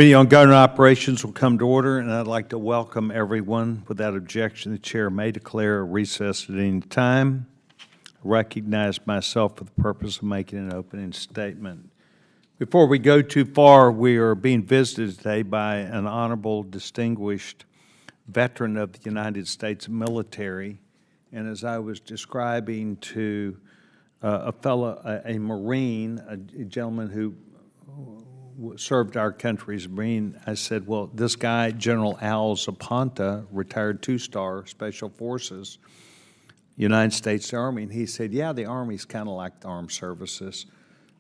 Committee on Government Operations will come to order, and I'd like to welcome everyone. Without objection, the chair may declare a recess at any time. I recognize myself for the purpose of making an opening statement. Before we go too far, we are being visited today by an honorable, distinguished veteran of the United States military. And as I was describing to a Marine, a gentleman who served our country as a Marine, I said, well, this guy, General Al Zaponta, retired two-star Special Forces, United States Army, and he said, yeah, the Army's kind of like the armed services.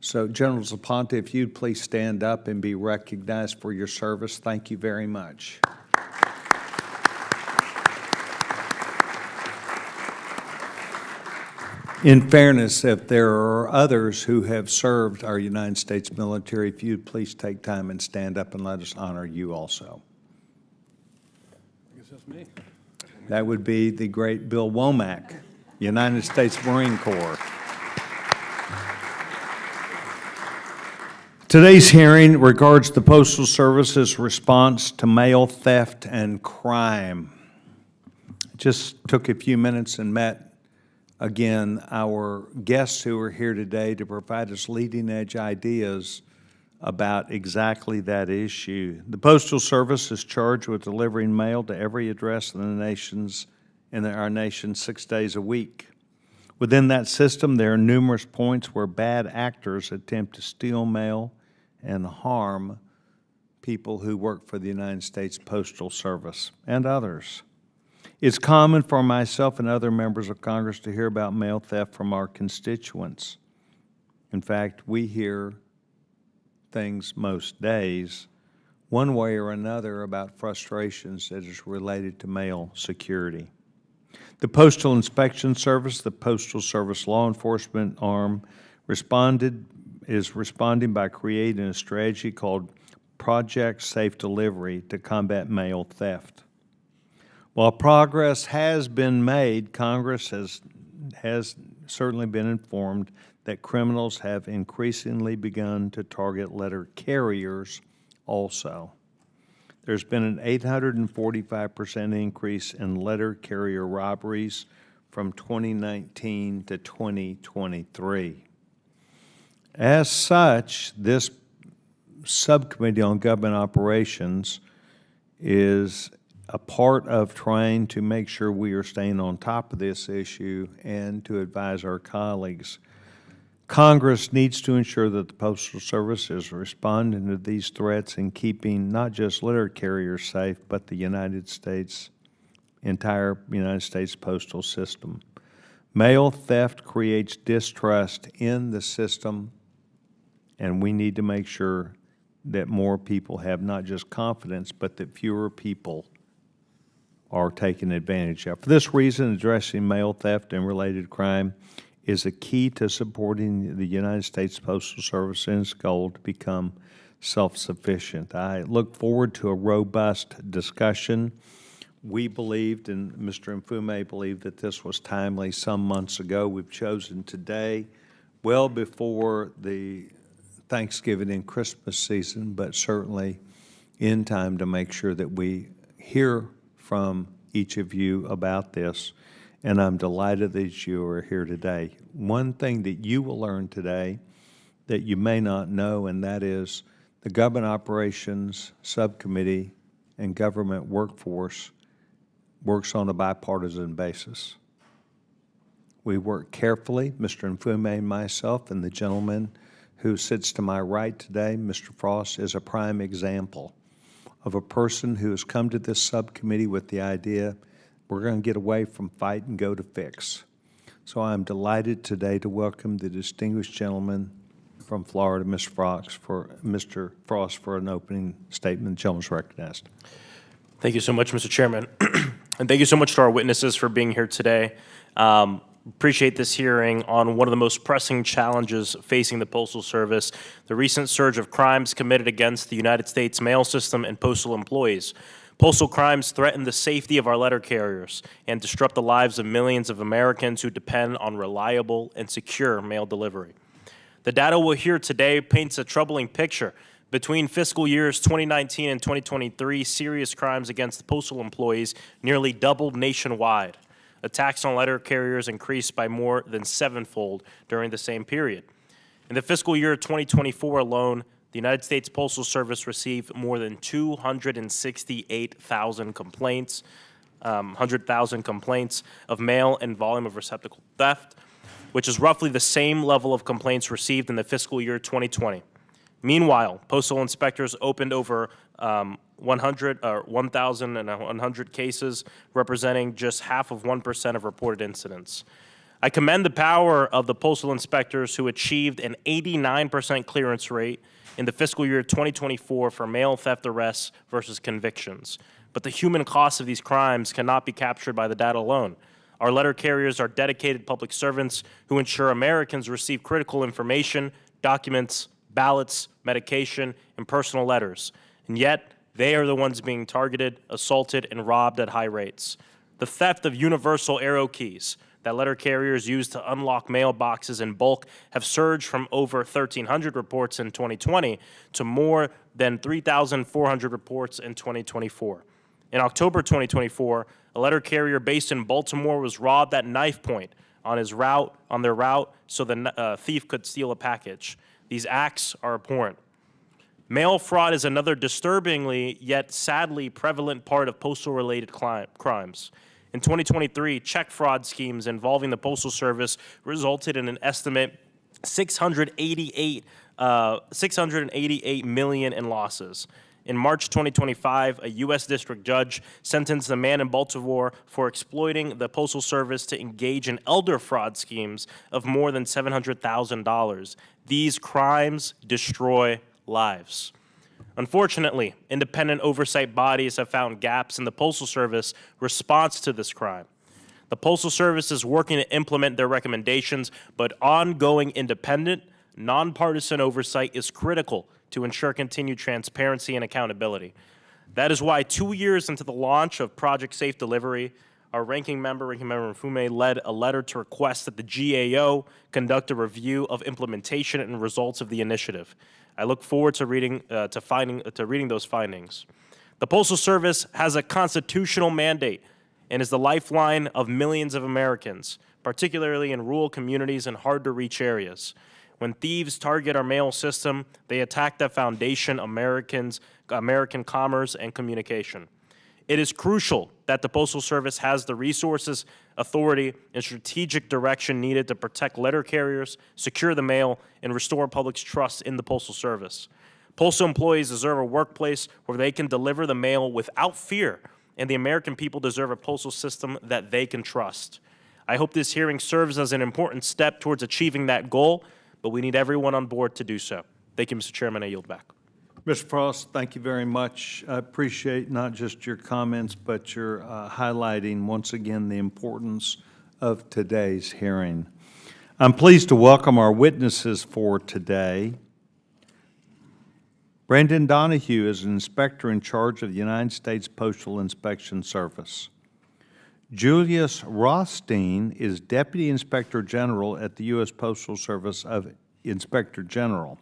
So, General Zaponta, if you'd please stand up and be recognized for your service, thank you very much. In fairness, if there are others who have served our United States military, if you'd please take time and stand up and let us honor you also. I guess that's me. That would be the great Bill Womack, United States Marine Corps. Today's hearing regards the Postal Service's response to mail theft and crime. Just took a few minutes and met again our guests who are here today to provide us leading-edge ideas about exactly that issue. The Postal Service is charged with delivering mail to every address in our nation 6 days a week. Within that system, there are numerous points where bad actors attempt to steal mail and harm people who work for the United States Postal Service and others. It's common for myself and other members of Congress to hear about mail theft from our constituents. In fact, we hear things most days, one way or another, about frustrations that is related to mail security. The Postal Inspection Service, the Postal Service law enforcement arm, is responding by creating a strategy called Project Safe Delivery to combat mail theft. While progress has been made, Congress has certainly been informed that criminals have increasingly begun to target letter carriers also. There's been an 845% increase in letter carrier robberies from 2019 to 2023. As such, this subcommittee on government operations is a part of trying to make sure we are staying on top of this issue and to advise our colleagues. Congress needs to ensure that the Postal Service is responding to these threats and keeping not just letter carriers safe, but the entire United States postal system. Mail theft creates distrust in the system, and we need to make sure that more people have not just confidence, but that fewer people are taken advantage of. For this reason, addressing mail theft and related crime is a key to supporting the United States Postal Service in its goal to become self-sufficient. I look forward to a robust discussion. We believed, and Mr. Mfume believed, that this was timely some months ago. We've chosen today, well before the Thanksgiving and Christmas season, but certainly in time to make sure that we hear from each of you about this, and I'm delighted that you are here today. One thing that you will learn today that you may not know, and that is the Government Operations Subcommittee and Government Workforce works on a bipartisan basis. We work carefully, Mr. Mfume and myself, and the gentleman who sits to my right today, Mr. Frost, is a prime example of a person who has come to this subcommittee with the idea we're going to get away from fight and go to fix. So I'm delighted today to welcome the distinguished gentleman from Florida, Mr. Frost, for an opening statement. The gentleman's recognized. Thank you so much, Mr. Chairman. And thank you so much to our witnesses for being here today. Appreciate this hearing on one of the most pressing challenges facing the Postal Service, the recent surge of crimes committed against the United States mail system and postal employees. Postal crimes threaten the safety of our letter carriers and disrupt the lives of millions of Americans who depend on reliable and secure mail delivery. The data we'll hear today paints a troubling picture. Between fiscal years 2019 and 2023, serious crimes against postal employees nearly doubled nationwide. Attacks on letter carriers increased by more than sevenfold during the same period. In the fiscal year 2024 alone, the United States Postal Service received more than 268,000 complaints, 100,000 complaints of mail and volume of receptacle theft, which is roughly the same level of complaints received in the fiscal year 2020. Meanwhile, postal inspectors opened over 1,100 cases, representing just half of 1% of reported incidents. I commend the power of the postal inspectors who achieved an 89% clearance rate in the fiscal year 2024 for mail theft arrests versus convictions. But the human cost of these crimes cannot be captured by the data alone. Our letter carriers are dedicated public servants who ensure Americans receive critical information, documents, ballots, medication, and personal letters. And yet, they are the ones being targeted, assaulted, and robbed at high rates. The theft of universal arrow keys that letter carriers use to unlock mailboxes in bulk have surged from over 1,300 reports in 2020 to more than 3,400 reports in 2024. In October 2024, a letter carrier based in Baltimore was robbed at knife point on their route so the thief could steal a package. These acts are abhorrent. Mail fraud is another disturbingly yet sadly prevalent part of postal-related crimes. In 2023, check fraud schemes involving the Postal Service resulted in an estimate 688 million in losses. In March 2025, a U.S. district judge sentenced a man in Baltimore for exploiting the Postal Service to engage in elder fraud schemes of more than $700,000. These crimes destroy lives. Unfortunately, independent oversight bodies have found gaps in the Postal Service response to this crime. The Postal Service is working to implement their recommendations, but ongoing independent, nonpartisan oversight is critical to ensure continued transparency and accountability. That is why 2 years into the launch of Project Safe Delivery, our Ranking Member Mfume, led a letter to request that the GAO conduct a review of implementation and results of the initiative. I look forward to reading those findings. The Postal Service has a constitutional mandate and is the lifeline of millions of Americans, particularly in rural communities and hard-to-reach areas. When thieves target our mail system, they attack the foundation of American commerce and communication. It is crucial that the Postal Service has the resources, authority, and strategic direction needed to protect letter carriers, secure the mail, and restore public's trust in the Postal Service. Postal employees deserve a workplace where they can deliver the mail without fear, and the American people deserve a postal system that they can trust. I hope this hearing serves as an important step towards achieving that goal, but we need everyone on board to do so. Thank you, Mr. Chairman. I yield back. Mr. Frost, thank you very much. I appreciate not just your comments, but your highlighting, once again, the importance of today's hearing. I'm pleased to welcome our witnesses for today. Brandon Donahue is an inspector in charge of the United States Postal Inspection Service. Julius Rothstein is Deputy Inspector General at the U.S. Postal Service of Inspector General.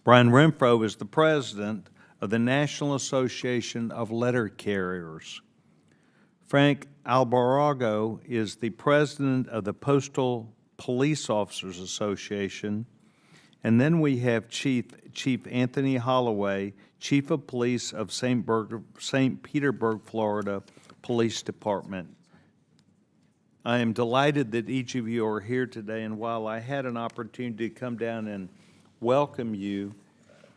Brian Renfro is the President of the National Association of Letter Carriers. Frank Albarago is the President of the Postal Police Officers Association. And then we have Chief Anthony Holloway, Chief of Police of St. Petersburg, Florida, Police Department. I am delighted that each of you are here today, and while I had an opportunity to come down and welcome you,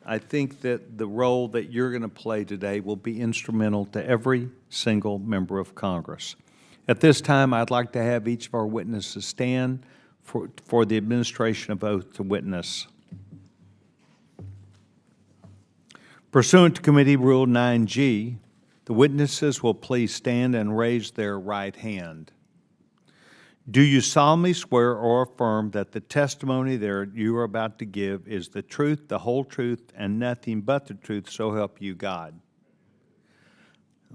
I think that the role that you're going to play today will be instrumental to every single member of Congress. At this time, I'd like to have each of our witnesses stand for the administration of oath to witness. Pursuant to Committee Rule 9G, the witnesses will please stand and raise their right hand. Do you solemnly swear or affirm that the testimony that you are about to give is the truth, the whole truth, and nothing but the truth, so help you God?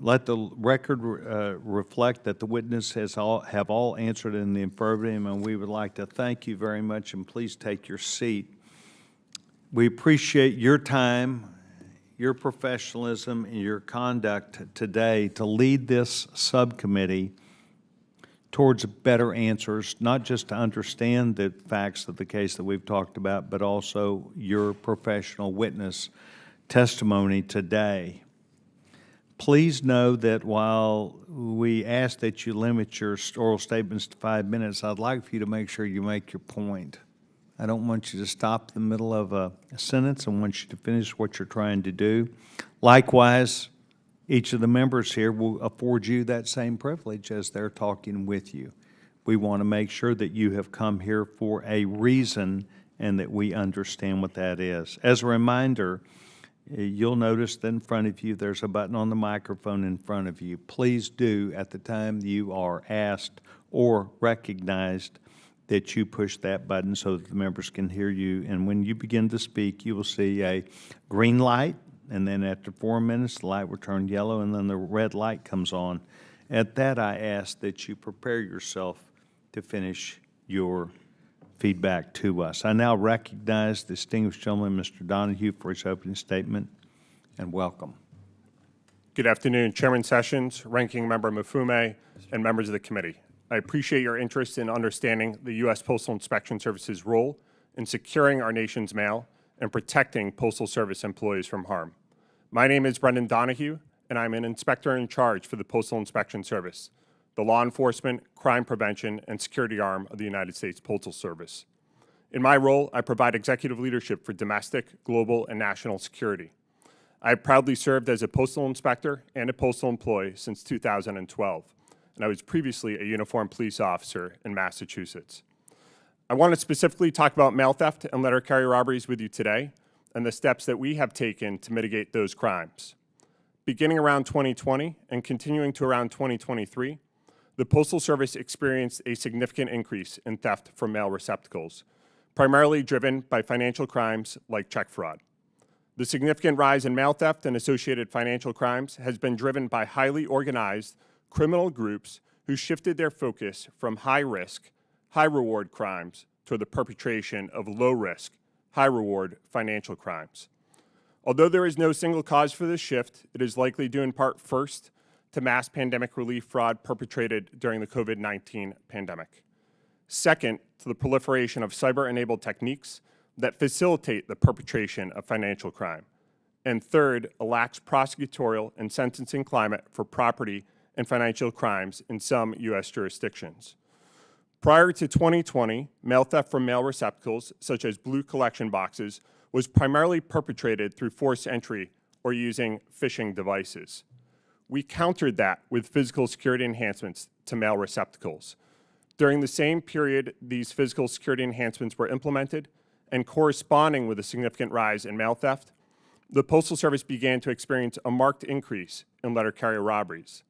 Let the record reflect that the witnesses have all answered in the affirmative, and we would like to thank you very much, and please take your seat. We appreciate your time, your professionalism, and your conduct today to lead this subcommittee towards better answers, not just to understand the facts of the case that we've talked about, but also your professional witness testimony today. Please know that while we ask that you limit your oral statements to 5 minutes, I'd like for you to make sure you make your point. I don't want you to stop in the middle of a sentence. I want you to finish what you're trying to do. Likewise, each of the members here will afford you that same privilege as they're talking with you. We want to make sure that you have come here for a reason and that we understand what that is. As a reminder, you'll notice that in front of you there's a button on the microphone in front of you. Please do, at the time you are asked or recognized, that you push that button so that the members can hear you. And when you begin to speak, you will see a green light, and then after 4 minutes, the light will turn yellow, and then the red light comes on. At that, I ask that you prepare yourself to finish your feedback to us. I now recognize the distinguished gentleman, Mr. Donahue, for his opening statement, and welcome. Good afternoon, Chairman Sessions, Ranking Member Mafume, and members of the committee. I appreciate your interest in understanding the U.S. Postal Inspection Service's role in securing our nation's mail and protecting Postal Service employees from harm. My name is Brendan Donahue, and I'm an inspector in charge for the Postal Inspection Service, the law enforcement, crime prevention, and security arm of the United States Postal Service. In my role, I provide executive leadership for domestic, global, and national security. I have proudly served as a postal inspector and a postal employee since 2012. And I was previously a uniformed police officer in Massachusetts. I want to specifically talk about mail theft and letter carrier robberies with you today and the steps that we have taken to mitigate those crimes. Beginning around 2020 and continuing to around 2023, the Postal Service experienced a significant increase in theft from mail receptacles, primarily driven by financial crimes like check fraud. The significant rise in mail theft and associated financial crimes has been driven by highly organized criminal groups who shifted their focus from high-risk, high-reward crimes toward the perpetration of low-risk, high-reward financial crimes. Although there is no single cause for this shift, it is likely due in part first to mass pandemic relief fraud perpetrated during the COVID-19 pandemic. Second, to the proliferation of cyber-enabled techniques that facilitate the perpetration of financial crime. And third, a lax prosecutorial and sentencing climate for property and financial crimes in some U.S. jurisdictions. Prior to 2020, mail theft from mail receptacles, such as blue collection boxes, was primarily perpetrated through forced entry or using phishing devices. We countered that with physical security enhancements to mail receptacles. During the same period these physical security enhancements were implemented, and corresponding with a significant rise in mail theft, the Postal Service began to experience a marked increase in letter carrier robberies.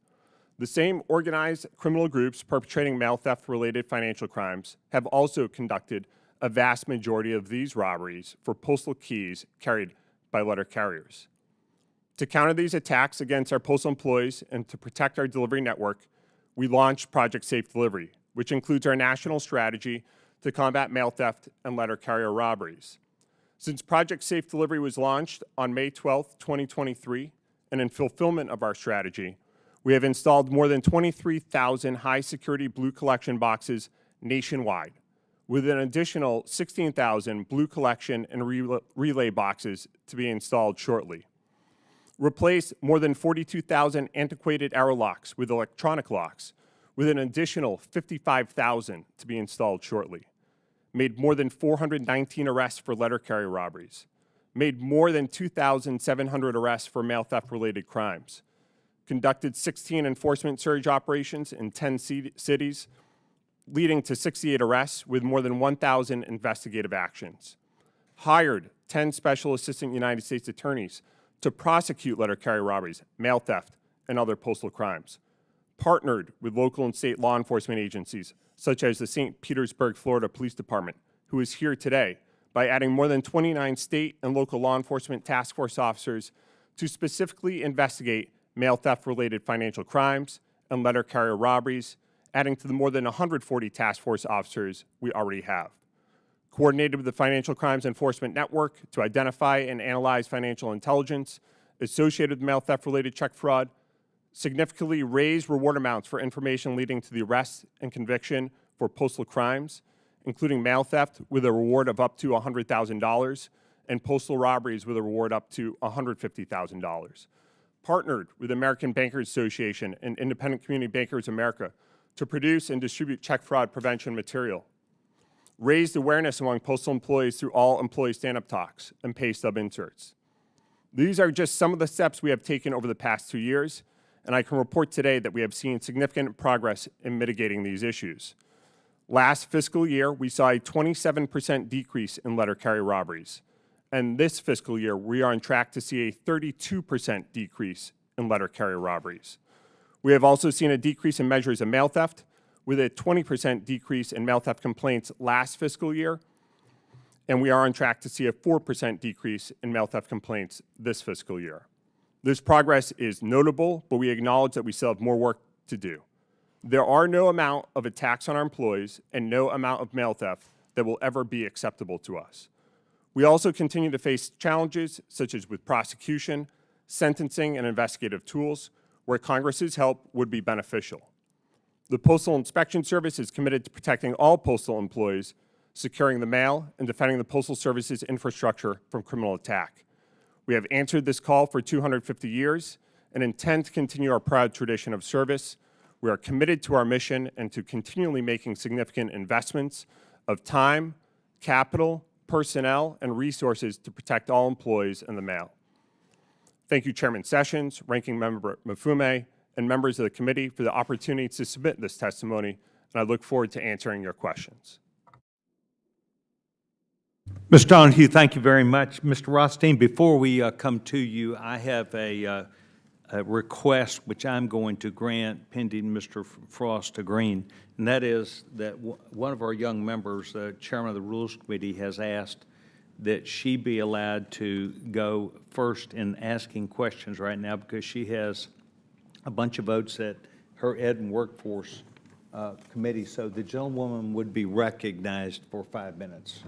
The same organized criminal groups perpetrating mail theft-related financial crimes have also conducted a vast majority of these robberies for postal keys carried by letter carriers. To counter these attacks against our postal employees and to protect our delivery network, we launched Project Safe Delivery, which includes our national strategy to combat mail theft and letter carrier robberies. Since Project Safe Delivery was launched on May 12, 2023, and in fulfillment of our strategy, we have installed more than 23,000 high-security blue collection boxes nationwide, with an additional 16,000 blue collection and relay boxes to be installed shortly. Replaced more than 42,000 antiquated arrow locks with electronic locks, with an additional 55,000 to be installed shortly. Made more than 419 arrests for letter carrier robberies. Made more than 2,700 arrests for mail theft-related crimes. Conducted 16 enforcement surge operations in 10 cities, leading to 68 arrests with more than 1,000 investigative actions. Hired 10 special assistant United States attorneys to prosecute letter carrier robberies, mail theft, and other postal crimes. Partnered with local and state law enforcement agencies, such as the St. Petersburg, Florida Police Department, who is here today, by adding more than 29 state and local law enforcement task force officers to specifically investigate mail theft-related financial crimes and letter carrier robberies, adding to the more than 140 task force officers we already have. coordinated with the Financial Crimes Enforcement Network to identify and analyze financial intelligence associated with mail theft-related check fraud, significantly raised reward amounts for information leading to the arrest and conviction for postal crimes, including mail theft with a reward of up to $100,000 and postal robberies with a reward up to $150,000. Partnered with the American Bankers Association and Independent Community Bankers America to produce and distribute check fraud prevention material. Raised awareness among postal employees through all employee stand-up talks and pay stub inserts. These are just some of the steps we have taken over the past 2 years, and I can report today that we have seen significant progress in mitigating these issues. Last fiscal year, we saw a 27% decrease in letter carrier robberies. And this fiscal year, we are on track to see a 32% decrease in letter carrier robberies. We have also seen a decrease in measures of mail theft, with a 20% decrease in mail theft complaints last fiscal year, and we are on track to see a 4% decrease in mail theft complaints this fiscal year. This progress is notable, but we acknowledge that we still have more work to do. There are no amount of attacks on our employees and no amount of mail theft that will ever be acceptable to us. We also continue to face challenges such as with prosecution, sentencing, and investigative tools, where Congress's help would be beneficial. The Postal Inspection Service is committed to protecting all postal employees, securing the mail, and defending the Postal Service's infrastructure from criminal attack. We have answered this call for 250 years and intend to continue our proud tradition of service. We are committed to our mission and to continually making significant investments of time, capital, personnel, and resources to protect all employees in the mail. Thank you, Chairman Sessions, Ranking Member Maffume, and members of the committee for the opportunity to submit this testimony, and I look forward to answering your questions. Mr. Donahue, thank you very much. Mr. Rothstein, before we come to you, I have a request which I'm going to grant pending Mr. Frost agreeing, and that is that one of our young members, the chairman of the Rules Committee, has asked that she be allowed to go first in asking questions right now because she has a bunch of votes at her Ed and Workforce Committee. So the gentlewoman would be recognized for 5 minutes.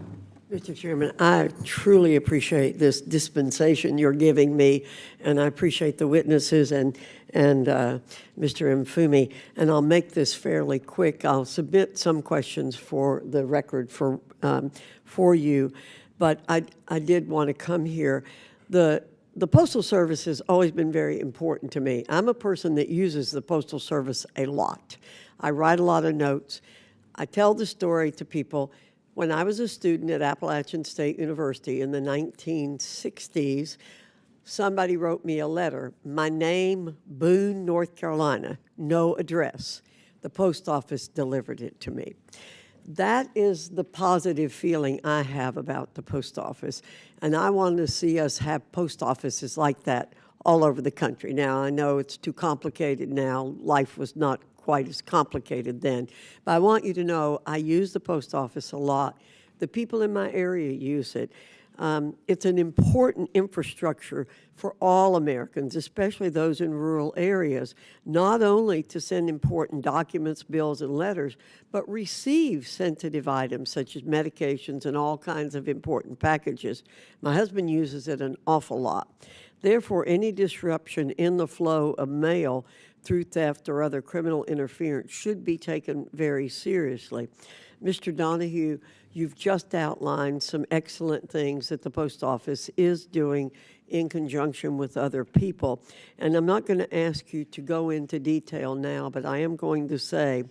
Mr. Chairman, I truly appreciate this dispensation you're giving me, and I appreciate the witnesses and Mr. Mfumi, and I'll make this fairly quick. I'll submit some questions for the record for you, but I did want to come here. The Postal Service has always been very important to me. I'm a person that uses the Postal Service a lot. I write a lot of notes. I tell the story to people. When I was a student at Appalachian State University in the 1960s, somebody wrote me a letter. My name, Boone, North Carolina, no address. The post office delivered it to me. That is the positive feeling I have about the post office, and I want to see us have post offices like that all over the country. Now, I know it's too complicated now. Life was not quite as complicated then. But I want you to know I use the post office a lot. The people in my area use it. It's an important infrastructure for all Americans, especially those in rural areas, not only to send important documents, bills, and letters, but receive sensitive items such as medications and all kinds of important packages. My husband uses it an awful lot. Therefore, any disruption in the flow of mail through theft or other criminal interference should be taken very seriously. Mr. Donahue, you've just outlined some excellent things that the post office is doing in conjunction with other people. And I'm not going to ask you to go into detail now, but I am going to say,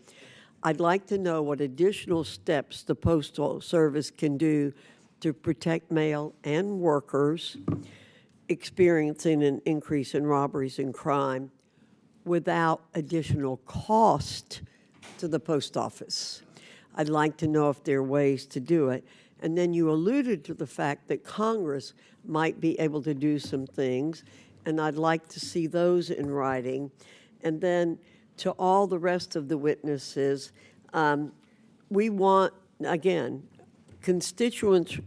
I'd like to know what additional steps the Postal Service can do to protect mail and workers experiencing an increase in robberies and crime without additional cost to the post office. I'd like to know if there are ways to do it. And then you alluded to the fact that Congress might be able to do some things, and I'd like to see those in writing. And then to all the rest of the witnesses, we want, again, constituents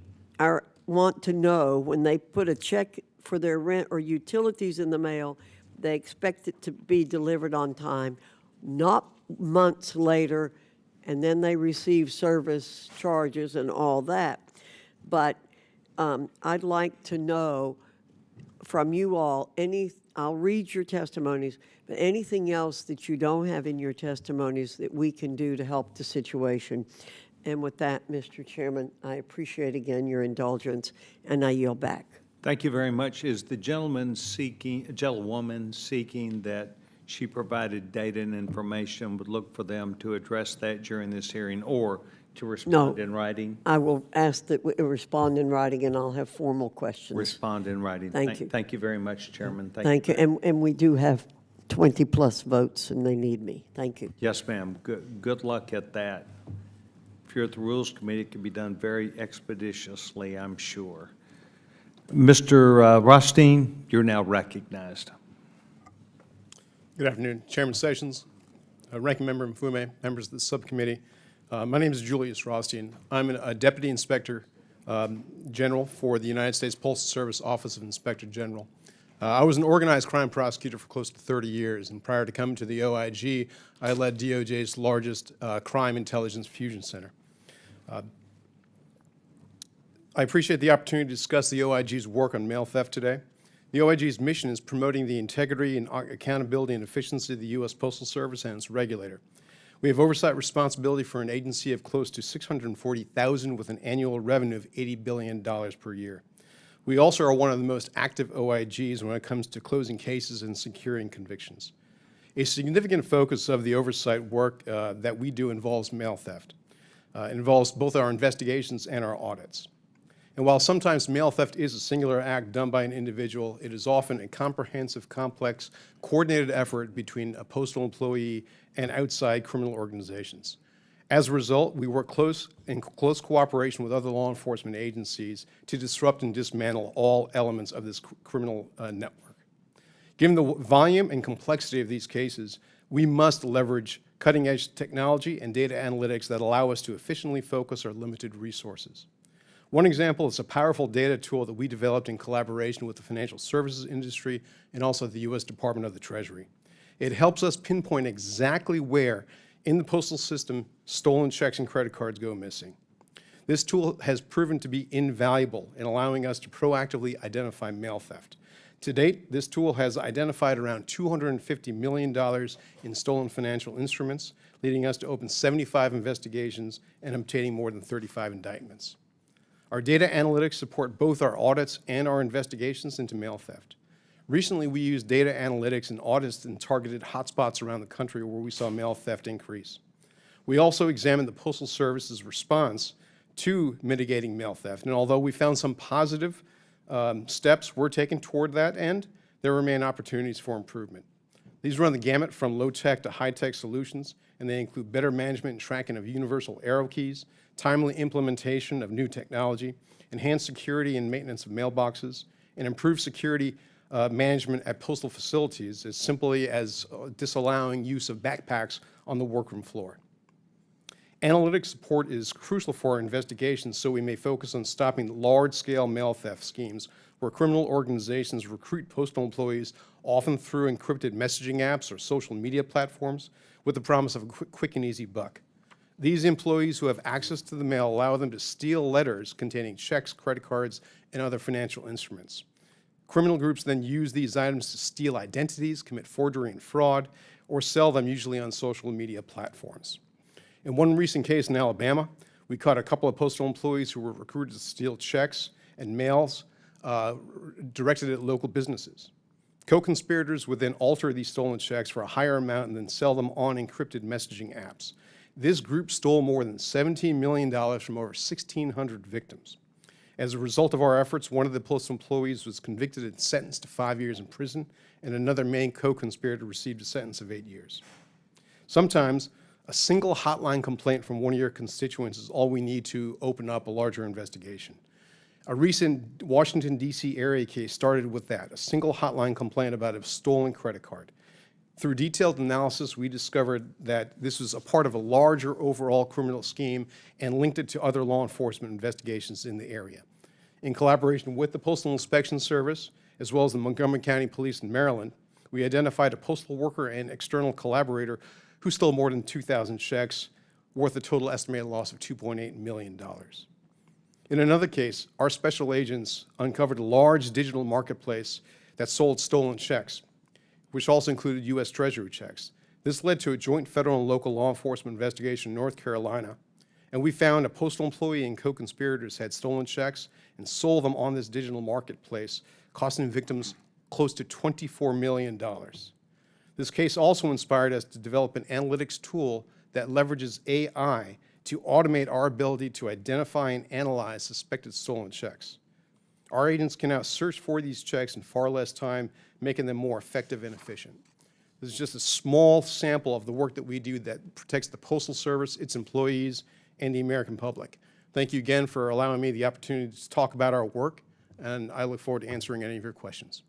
want to know when they put a check for their rent or utilities in the mail, they expect it to be delivered on time, not months later and then they receive service charges and all that. But I'd like to know from you all, I'll read your testimonies, but anything else that you don't have in your testimonies that we can do to help the situation. And with that, Mr. Chairman, I appreciate again your indulgence, and I yield back. Thank you very much. Is the gentlewoman seeking that she provided data and information, would look for them to address that during this hearing or to respond in writing? I will ask that we respond in writing, and I'll have formal questions. Respond in writing. Thank you. Thank you very much, Chairman. Thank you. And we do have 20-plus votes, and they need me. Thank you. Yes, ma'am. Good luck at that. If you're at the Rules Committee, it can be done very expeditiously, I'm sure. Mr. Rothstein, you're now recognized. Good afternoon, Chairman Sessions, Ranking Member Mfume, members of the subcommittee. My name is Julius Rothstein. I'm a Deputy Inspector General for the United States Postal Service Office of Inspector General. I was an organized crime prosecutor for close to 30 years, and prior to coming to the OIG, I led DOJ's largest crime intelligence fusion center. I appreciate the opportunity to discuss the OIG's work on mail theft today. The OIG's mission is promoting the integrity and accountability and efficiency of the U.S. Postal Service and its regulator. We have oversight responsibility for an agency of close to 640,000 with an annual revenue of $80 billion per year. We also are one of the most active OIGs when it comes to closing cases and securing convictions. A significant focus of the oversight work that we do involves mail theft. It involves both our investigations and our audits. And while sometimes mail theft is a singular act done by an individual, it is often a comprehensive, complex, coordinated effort between a postal employee and outside criminal organizations. As a result, we work in close cooperation with other law enforcement agencies to disrupt and dismantle all elements of this criminal network. Given the volume and complexity of these cases, we must leverage cutting-edge technology and data analytics that allow us to efficiently focus our limited resources. One example is a powerful data tool that we developed in collaboration with the financial services industry and also the U.S. Department of the Treasury. It helps us pinpoint exactly where in the postal system stolen checks and credit cards go missing. This tool has proven to be invaluable in allowing us to proactively identify mail theft. To date, this tool has identified around $250 million in stolen financial instruments, leading us to open 75 investigations and obtaining more than 35 indictments. Our data analytics support both our audits and our investigations into mail theft. Recently, we used data analytics and audits in targeted hotspots around the country where we saw mail theft increase. We also examined the Postal Service's response to mitigating mail theft, and although we found some positive steps were taken toward that end, there remain opportunities for improvement. These run the gamut from low-tech to high-tech solutions, and they include better management and tracking of universal arrow keys, timely implementation of new technology, enhanced security and maintenance of mailboxes, and improved security management at postal facilities as simply as disallowing use of backpacks on the workroom floor. Analytic support is crucial for our investigations so we may focus on stopping large-scale mail theft schemes where criminal organizations recruit postal employees often through encrypted messaging apps or social media platforms with the promise of a quick and easy buck. These employees who have access to the mail allow them to steal letters containing checks, credit cards, and other financial instruments. Criminal groups then use these items to steal identities, commit forgery and fraud, or sell them usually on social media platforms. In one recent case in Alabama, we caught a couple of postal employees who were recruited to steal checks and mails directed at local businesses. Co-conspirators would then alter these stolen checks for a higher amount and then sell them on encrypted messaging apps. This group stole more than $17 million from over 1,600 victims. As a result of our efforts, one of the postal employees was convicted and sentenced to 5 years in prison, and another main co-conspirator received a sentence of 8 years. Sometimes, a single hotline complaint from one of your constituents is all we need to open up a larger investigation. A recent Washington, D.C. area case started with that, a single hotline complaint about a stolen credit card. Through detailed analysis, we discovered that this was a part of a larger overall criminal scheme and linked it to other law enforcement investigations in the area. In collaboration with the Postal Inspection Service, as well as the Montgomery County Police in Maryland, we identified a postal worker and external collaborator who stole more than 2,000 checks worth a total estimated loss of $2.8 million. In another case, our special agents uncovered a large digital marketplace that sold stolen checks, which also included U.S. Treasury checks. This led to a joint federal and local law enforcement investigation in North Carolina, and we found a postal employee and co-conspirators had stolen checks and sold them on this digital marketplace, costing victims close to $24 million. This case also inspired us to develop an analytics tool that leverages AI to automate our ability to identify and analyze suspected stolen checks. Our agents can now search for these checks in far less time, making them more effective and efficient. This is just a small sample of the work that we do that protects the Postal Service, its employees, and the American public. Thank you again for allowing me the opportunity to talk about our work, and I look forward to answering any of your questions.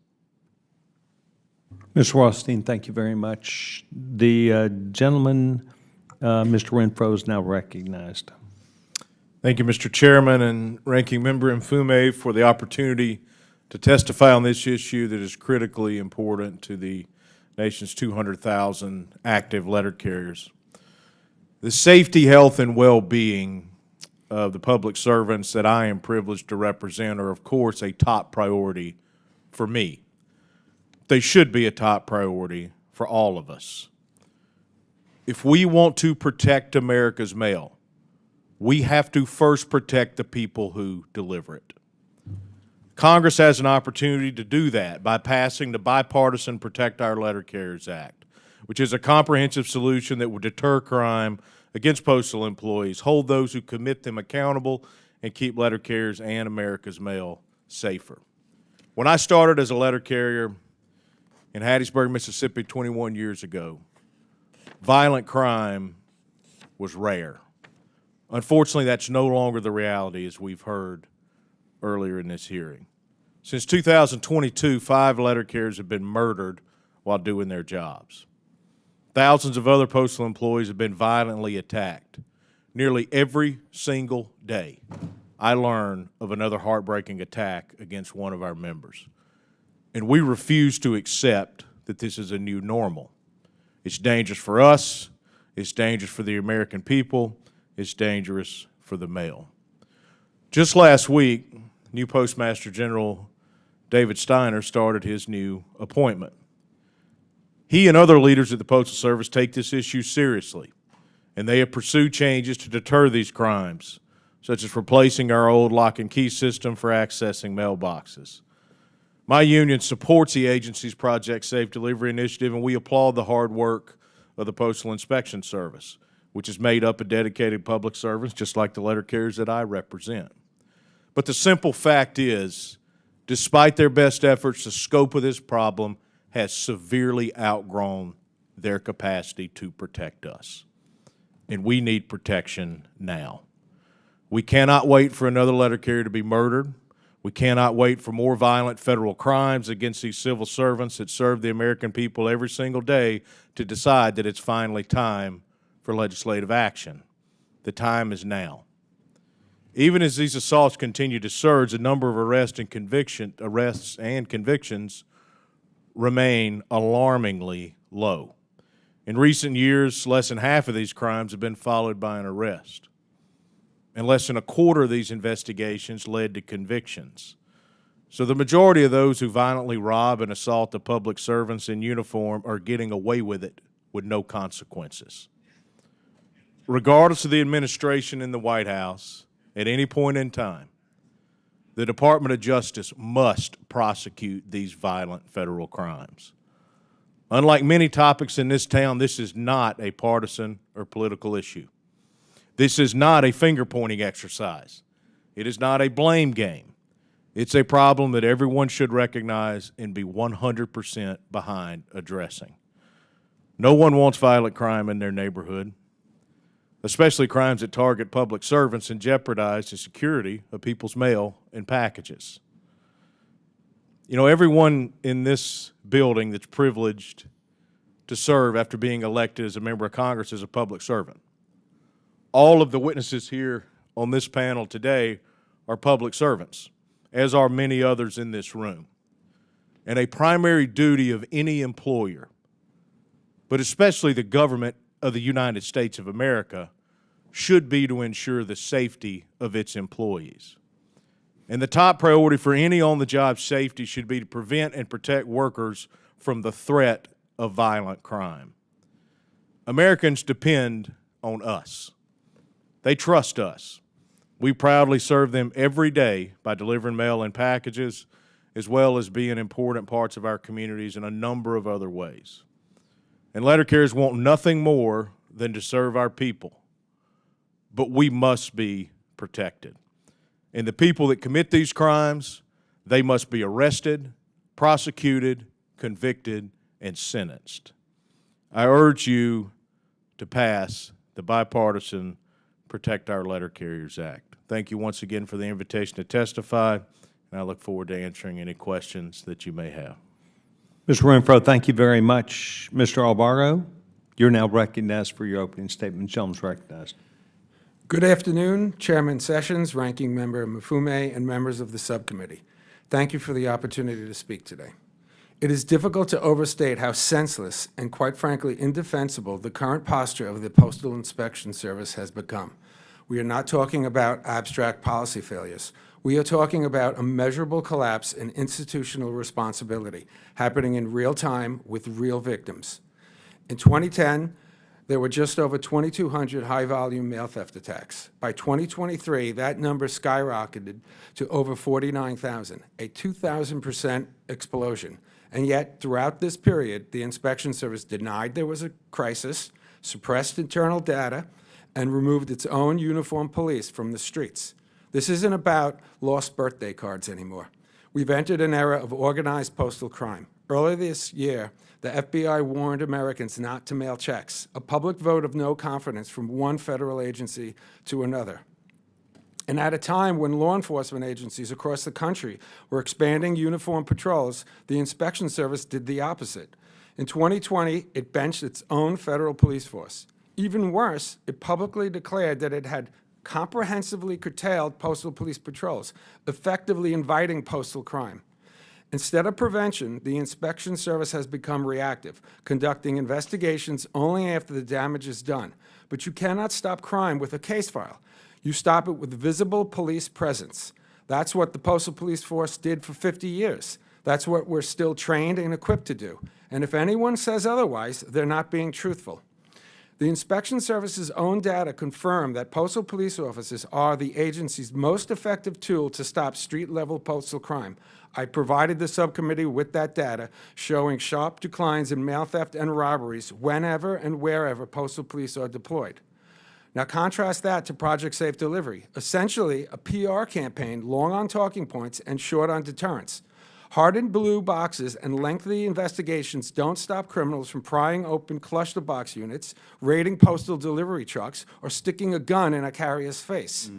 Ms. Rothstein, thank you very much. The gentleman, Mr. Renfro, is now recognized. Thank you, Mr. Chairman and Ranking Member Mfume, for the opportunity to testify on this issue that is critically important to the nation's 200,000 active letter carriers. The safety, health, and well-being of the public servants that I am privileged to represent are, of course, a top priority for me. They should be a top priority for all of us. If we want to protect America's mail, we have to first protect the people who deliver it. Congress has an opportunity to do that by passing the bipartisan Protect Our Letter Carriers Act, which is a comprehensive solution that would deter crime against postal employees, hold those who commit them accountable, and keep letter carriers and America's mail safer. When I started as a letter carrier in Hattiesburg, Mississippi 21 years ago, violent crime was rare. Unfortunately, that's no longer the reality, as we've heard earlier in this hearing. Since 2022, 5 letter carriers have been murdered while doing their jobs. Thousands of other postal employees have been violently attacked. Nearly every single day, I learn of another heartbreaking attack against one of our members. And we refuse to accept that this is a new normal. It's dangerous for us, it's dangerous for the American people, it's dangerous for the mail. Just last week, new Postmaster General David Steiner started his new appointment. He and other leaders at the Postal Service take this issue seriously, and they have pursued changes to deter these crimes, such as replacing our old lock and key system for accessing mailboxes. My union supports the agency's Project Safe Delivery initiative, and we applaud the hard work of the Postal Inspection Service, which is made up of dedicated public servants, just like the letter carriers that I represent. But the simple fact is, despite their best efforts, the scope of this problem has severely outgrown their capacity to protect us. And we need protection now. We cannot wait for another letter carrier to be murdered. We cannot wait for more violent federal crimes against these civil servants that serve the American people every single day to decide that it's finally time for legislative action. The time is now. Even as these assaults continue to surge, the number of arrests and convictions remain alarmingly low. In recent years, less than half of these crimes have been followed by an arrest, and less than a quarter of these investigations led to convictions. So the majority of those who violently rob and assault the public servants in uniform are getting away with it with no consequences. Regardless of the administration in the White House, at any point in time, the Department of Justice must prosecute these violent federal crimes. Unlike many topics in this town, this is not a partisan or political issue. This is not a finger-pointing exercise. It is not a blame game. It's a problem that everyone should recognize and be 100% behind addressing. No one wants violent crime in their neighborhood, especially crimes that target public servants and jeopardize the security of people's mail and packages. You know, everyone in this building that's privileged to serve after being elected as a member of Congress is a public servant. All of the witnesses here on this panel today are public servants, as are many others in this room. And a primary duty of any employer, but especially the government of the United States of America, should be to ensure the safety of its employees. And the top priority for any on-the-job safety should be to prevent and protect workers from the threat of violent crime. Americans depend on us. They trust us. We proudly serve them every day by delivering mail and packages, as well as being important parts of our communities in a number of other ways. And letter carriers want nothing more than to serve our people. But we must be protected. And the people that commit these crimes, they must be arrested, prosecuted, convicted, and sentenced. I urge you to pass the bipartisan Protect Our Letter Carriers Act. Thank you once again for the invitation to testify, and I look forward to answering any questions that you may have. Mr. Renfro, thank you very much. Mr. Alvaro, you're now recognized for your opening statement. Gentleman's recognized. Good afternoon, Chairman Sessions, Ranking Member Mfume, and members of the subcommittee. Thank you for the opportunity to speak today. It is difficult to overstate how senseless and, quite frankly, indefensible the current posture of the Postal Inspection Service has become. We are not talking about abstract policy failures. We are talking about a measurable collapse in institutional responsibility happening in real time with real victims. In 2010, there were just over 2,200 high-volume mail theft attacks. By 2023, that number skyrocketed to over 49,000, a 2,000% explosion. And yet, throughout this period, the Inspection Service denied there was a crisis, suppressed internal data, and removed its own uniformed police from the streets. This isn't about lost birthday cards anymore. We've entered an era of organized postal crime. Earlier this year, the FBI warned Americans not to mail checks, a public vote of no confidence from one federal agency to another. And at a time when law enforcement agencies across the country were expanding uniform patrols, the Inspection Service did the opposite. In 2020, it benched its own federal police force. Even worse, it publicly declared that it had comprehensively curtailed postal police patrols, effectively inviting postal crime. Instead of prevention, the Inspection Service has become reactive, conducting investigations only after the damage is done. But you cannot stop crime with a case file. You stop it with visible police presence. That's what the Postal Police Force did for 50 years. That's what we're still trained and equipped to do. And if anyone says otherwise, they're not being truthful. The Inspection Service's own data confirm that postal police officers are the agency's most effective tool to stop street-level postal crime. I provided the subcommittee with that data, showing sharp declines in mail theft and robberies whenever and wherever postal police are deployed. Now contrast that to Project Safe Delivery, essentially a PR campaign long on talking points and short on deterrence. Hardened blue boxes and lengthy investigations don't stop criminals from prying open cluster-box units, raiding postal delivery trucks, or sticking a gun in a carrier's face.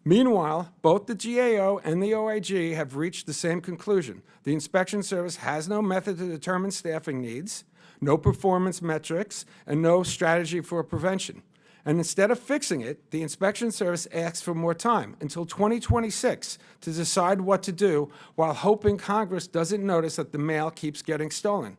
Meanwhile, both the GAO and the OIG have reached the same conclusion. The Inspection Service has no method to determine staffing needs, no performance metrics, and no strategy for prevention. And instead of fixing it, the Inspection Service asks for more time, until 2026, to decide what to do, while hoping Congress doesn't notice that the mail keeps getting stolen.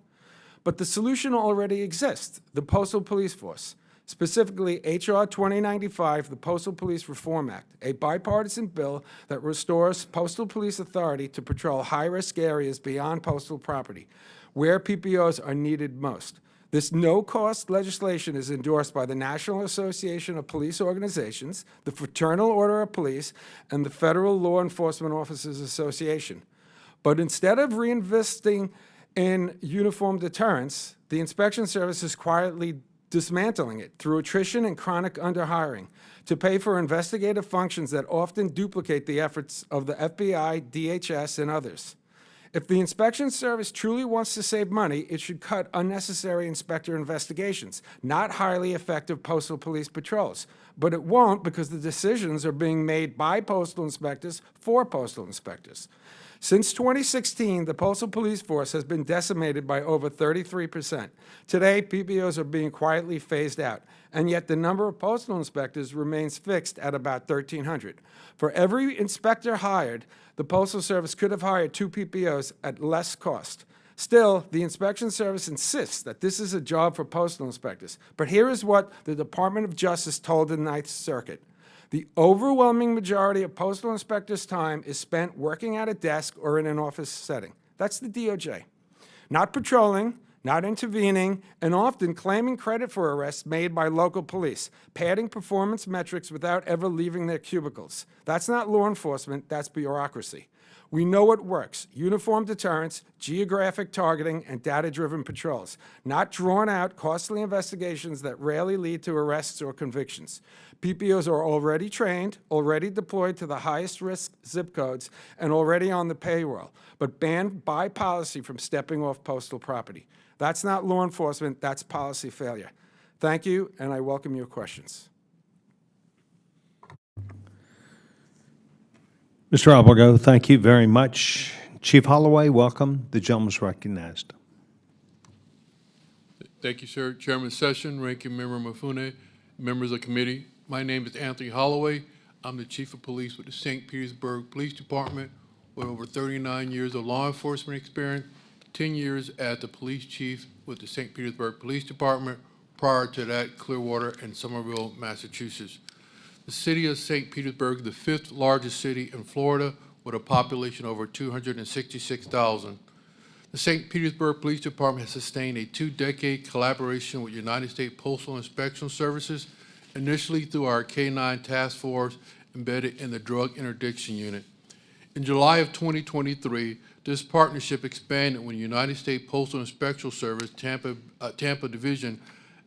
But the solution already exists, the Postal Police Force. Specifically, H.R. 2095, the Postal Police Reform Act, a bipartisan bill that restores postal police authority to patrol high-risk areas beyond postal property, where PPOs are needed most. This no-cost legislation is endorsed by the National Association of Police Organizations, the Fraternal Order of Police, and the Federal Law Enforcement Officers Association. But instead of reinvesting in uniform deterrence, the Inspection Service is quietly dismantling it through attrition and chronic underhiring to pay for investigative functions that often duplicate the efforts of the FBI, DHS, and others. If the Inspection Service truly wants to save money, it should cut unnecessary inspector investigations, not highly effective postal police patrols. But it won't, because the decisions are being made by postal inspectors for postal inspectors. Since 2016, the Postal Police Force has been decimated by over 33%. Today, PPOs are being quietly phased out, and yet the number of postal inspectors remains fixed at about 1,300. For every inspector hired, the Postal Service could have hired 2 PPOs at less cost. Still, the Inspection Service insists that this is a job for postal inspectors. But here is what the Department of Justice told the Ninth Circuit. The overwhelming majority of postal inspectors' time is spent working at a desk or in an office setting. That's the DOJ. Not patrolling, not intervening, and often claiming credit for arrests made by local police, padding performance metrics without ever leaving their cubicles. That's not law enforcement, that's bureaucracy. We know what works: uniform deterrence, geographic targeting, and data-driven patrols, not drawn-out, costly investigations that rarely lead to arrests or convictions. PPOs are already trained, already deployed to the highest risk zip codes, and already on the payroll, but banned by policy from stepping off postal property. That's not law enforcement, that's policy failure. Thank you, and I welcome your questions. Mr. Albergo, thank you very much. Chief Holloway, welcome. The gentleman's recognized. Thank you, sir. Chairman Session, Ranking Member Mafune, members of the committee. My name is Anthony Holloway. I'm the Chief of Police with the St. Petersburg Police Department with over 39 years of law enforcement experience, 10 years as the police chief with the St. Petersburg Police Department, prior to that, Clearwater and Somerville, Massachusetts. The city of St. Petersburg is the fifth largest city in Florida with a population over 266,000. The St. Petersburg Police Department has sustained a two-decade collaboration with United States Postal Inspection Services, initially through our K-9 task force embedded in the Drug Interdiction Unit. In July of 2023, this partnership expanded when United States Postal Inspection Service Tampa Division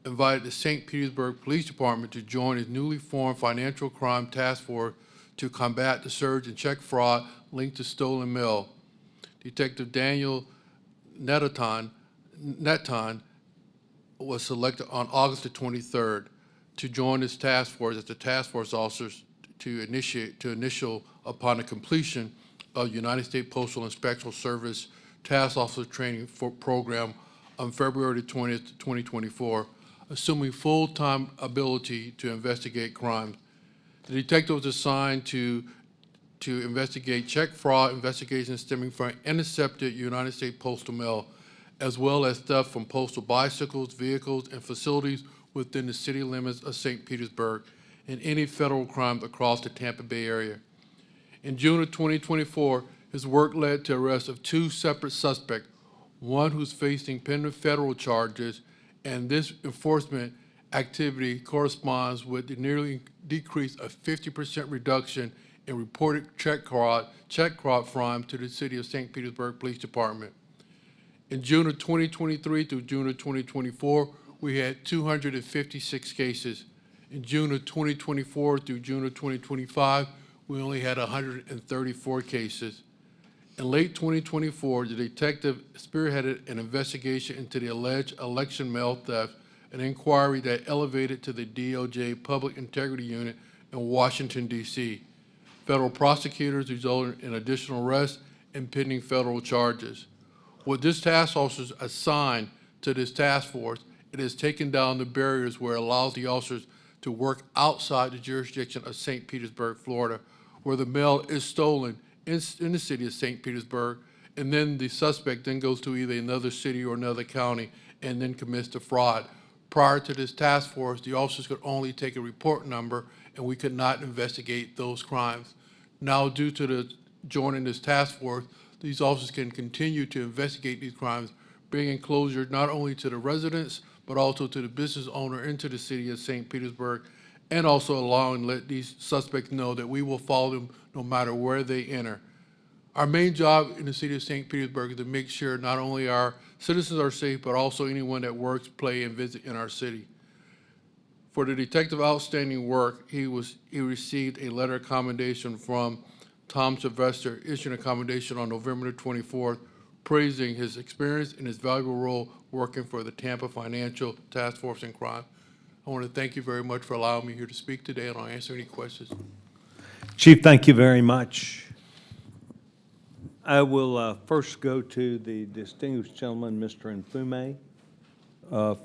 invited the St. Petersburg Police Department to join its newly formed Financial Crime Task Force to combat the surge in check fraud linked to stolen mail. Detective Daniel Neton was selected on August the 23rd to join this task force as the task force officers to initial upon the completion of United States Postal Inspection Service Task Officer Training Program on February 20th, 2024, assuming full-time ability to investigate crimes. The detective was assigned to investigate check fraud investigations stemming from intercepted United States postal mail, as well as theft from postal bicycles, vehicles, and facilities within the city limits of St. Petersburg, and any federal crimes across the Tampa Bay area. In June of 2024, his work led to arrest of two separate suspects, one who's facing pending federal charges, and this enforcement activity corresponds with the nearly decrease of 50% reduction in reported check fraud crime to the city of St. Petersburg Police Department. In June of 2023 through June of 2024, we had 256 cases. In June of 2024 through June of 2025, we only had 134 cases. In late 2024, the detective spearheaded an investigation into the alleged election mail theft, an inquiry that elevated to the DOJ Public Integrity Unit in Washington, D.C. Federal prosecutors resulted in additional arrests and pending federal charges. With this task officers assigned to this task force, it has taken down the barriers where it allows the officers to work outside the jurisdiction of St. Petersburg, Florida, where the mail is stolen in the city of St. Petersburg, and then the suspect then goes to either another city or another county and then commits the fraud. Prior to this task force, the officers could only take a report number and we could not investigate those crimes. Now, due to the joining this task force, these officers can continue to investigate these crimes, bringing closure not only to the residents, but also to the business owner into the city of St. Petersburg, and also allowing let these suspects know that we will follow them no matter where they enter. Our main job in the city of St. Petersburg is to make sure not only our citizens are safe, but also anyone that works, play, and visit in our city. For the detective outstanding work, he received a letter of commendation from Tom Sylvester, issuing a commendation on November the 24th, praising his experience and his valuable role working for the Tampa Financial Task Force in Crime. I want to thank you very much for allowing me here to speak today, and I'll answer any questions. Chief, thank you very much. I will first go to the distinguished gentleman, Mr. Mfume,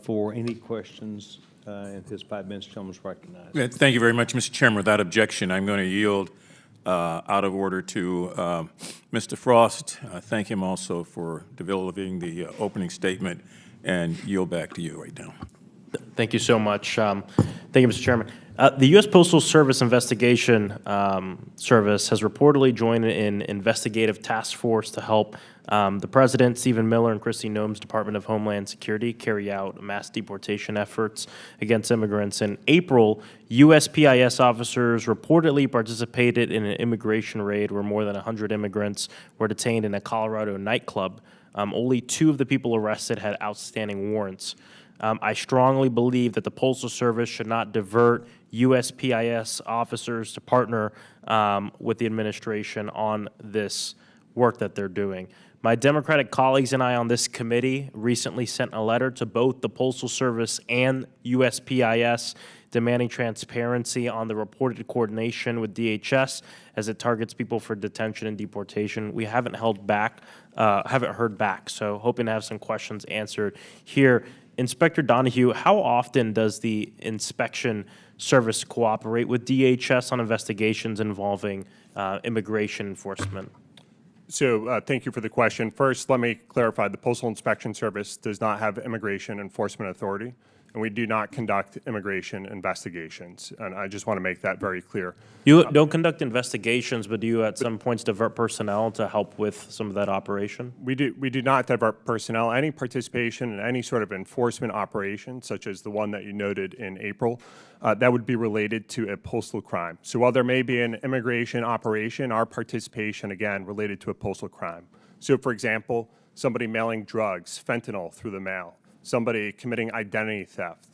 for any questions. In his 5 minutes, gentleman's recognized. Thank you very much, Mr. Chairman. Without objection, I'm going to yield out of order to Mr. Frost. Thank him also for developing the opening statement, and yield back to you right now. Thank you so much. Thank you, Mr. Chairman. The U.S. Postal Service Investigation Service has reportedly joined an investigative task force to help the President, Stephen Miller, and Kristi Noem's Department of Homeland Security carry out mass deportation efforts against immigrants. In April, USPIS officers reportedly participated in an immigration raid where more than 100 immigrants were detained in a Colorado nightclub. Only 2 of the people arrested had outstanding warrants. I strongly believe that the Postal Service should not divert USPIS officers to partner with the administration on this work that they're doing. My Democratic colleagues and I on this committee recently sent a letter to both the Postal Service and USPIS demanding transparency on the reported coordination with DHS as it targets people for detention and deportation. We haven't heard back, so hoping to have some questions answered here. Inspector Donahue, how often does the inspection service cooperate with DHS on investigations involving immigration enforcement? So thank you for the question. First, let me clarify, the Postal Inspection Service does not have immigration enforcement authority, and we do not conduct immigration investigations. And I just want to make that very clear. You don't conduct investigations, but do you at some points divert personnel to help with some of that operation? We do not divert personnel. Any participation in any sort of enforcement operation, such as the one that you noted in April, that would be related to a postal crime. So while there may be an immigration operation, our participation, again, related to a postal crime. So for example, somebody mailing drugs, fentanyl through the mail, somebody committing identity theft,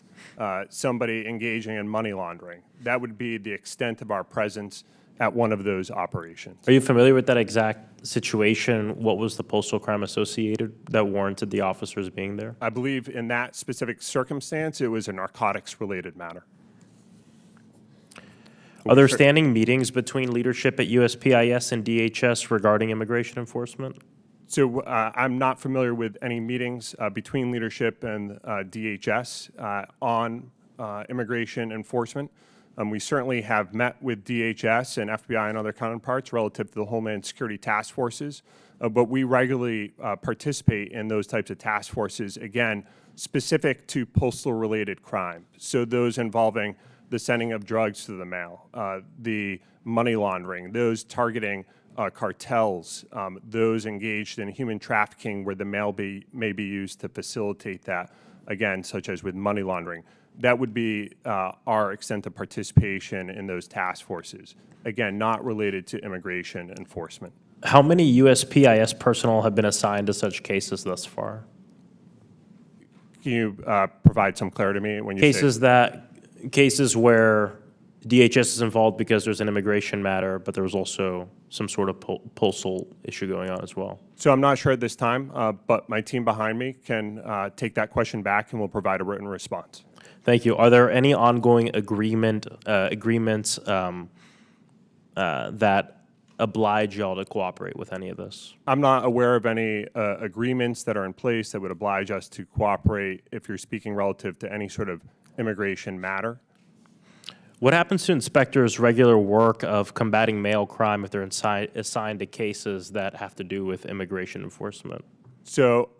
somebody engaging in money laundering. That would be the extent of our presence at one of those operations. Are you familiar with that exact situation? What was the postal crime associated that warranted the officers being there? I believe in that specific circumstance, it was a narcotics-related matter. Are there standing meetings between leadership at USPIS and DHS regarding immigration enforcement? So I'm not familiar with any meetings between leadership and DHS on immigration enforcement. We certainly have met with DHS and FBI and other counterparts relative to the Homeland Security task forces, but we regularly participate in those types of task forces, again, specific to postal-related crime. So those involving the sending of drugs to the mail, the money laundering, those targeting cartels, those engaged in human trafficking where the mail may be used to facilitate that, again, such as with money laundering. That would be our extent of participation in those task forces. Again, not related to immigration enforcement. How many USPIS personnel have been assigned to such cases thus far? Can you provide some clarity to me when you say cases where DHS is involved because there's an immigration matter, but there was also some sort of postal issue going on as well? So I'm not sure at this time, but my team behind me can take that question back and will provide a written response. Thank you. Are there any ongoing agreements that oblige y'all to cooperate with any of this? I'm not aware of any agreements that are in place that would oblige us to cooperate if you're speaking relative to any sort of immigration matter. What happens to inspectors' regular work of combating mail crime if they're assigned to cases that have to do with immigration enforcement? So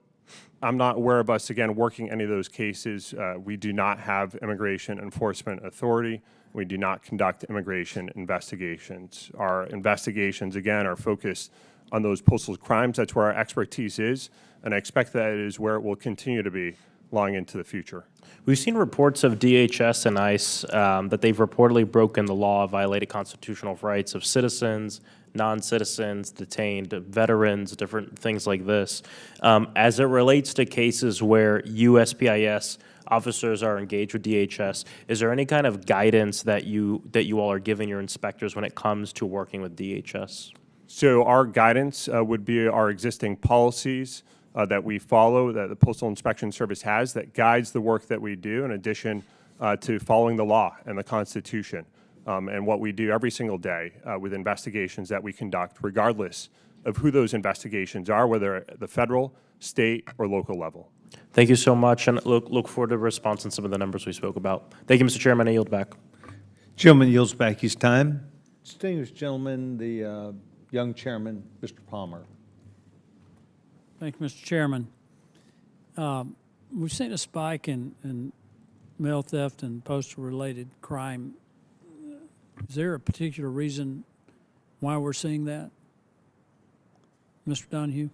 I'm not aware of us, again, working any of those cases. We do not have immigration enforcement authority. We do not conduct immigration investigations. Our investigations, again, are focused on those postal crimes. That's where our expertise is, and I expect that is where it will continue to be long into the future. We've seen reports of DHS and ICE that they've reportedly broken the law, violated constitutional rights of citizens, non-citizens, detained veterans, different things like this. As it relates to cases where USPIS officers are engaged with DHS, is there any kind of guidance that you all are giving your inspectors when it comes to working with DHS? So our guidance would be our existing policies that we follow, that the Postal Inspection Service has, that guides the work that we do, in addition to following the law and the Constitution, and what we do every single day with investigations that we conduct, regardless of who those investigations are, whether at the federal, state, or local level. Thank you so much, and look forward to a response on some of the numbers we spoke about. Thank you, Mr. Chairman. I yield back. Gentleman yields back his time. Distinguished gentleman, the young chairman, Mr. Palmer. Thank you, Mr. Chairman. We've seen a spike in mail theft and postal-related crime. Is there a particular reason why we're seeing that? Mr. Donahue?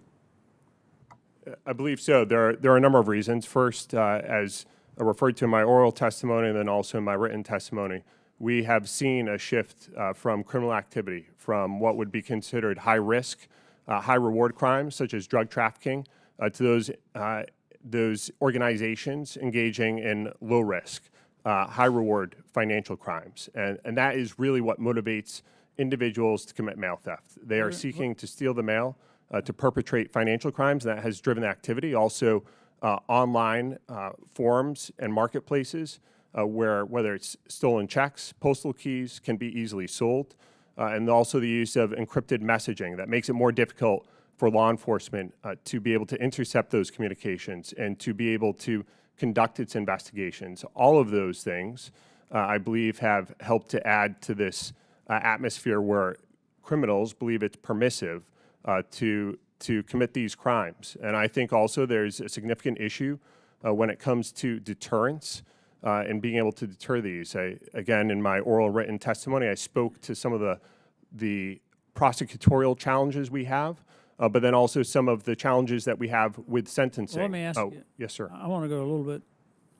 I believe so. There are a number of reasons. First, as I referred to in my oral testimony and then also in my written testimony, we have seen a shift from criminal activity, from what would be considered high-risk, high-reward crimes, such as drug trafficking, to those organizations engaging in low-risk, high-reward financial crimes. And that is really what motivates individuals to commit mail theft. They are seeking to steal the mail to perpetrate financial crimes. That has driven the activity. Also, online forums and marketplaces where whether it's stolen checks, postal keys can be easily sold, and also the use of encrypted messaging that makes it more difficult for law enforcement to be able to intercept those communications and to be able to conduct its investigations. All of those things, I believe, have helped to add to this atmosphere where criminals believe it's permissive to commit these crimes. And I think also there's a significant issue when it comes to deterrence and being able to deter these. Again, in my oral and written testimony, I spoke to some of the prosecutorial challenges we have, but then also some of the challenges that we have with sentencing. Well, let me ask you. Yes, sir. I want to go a little bit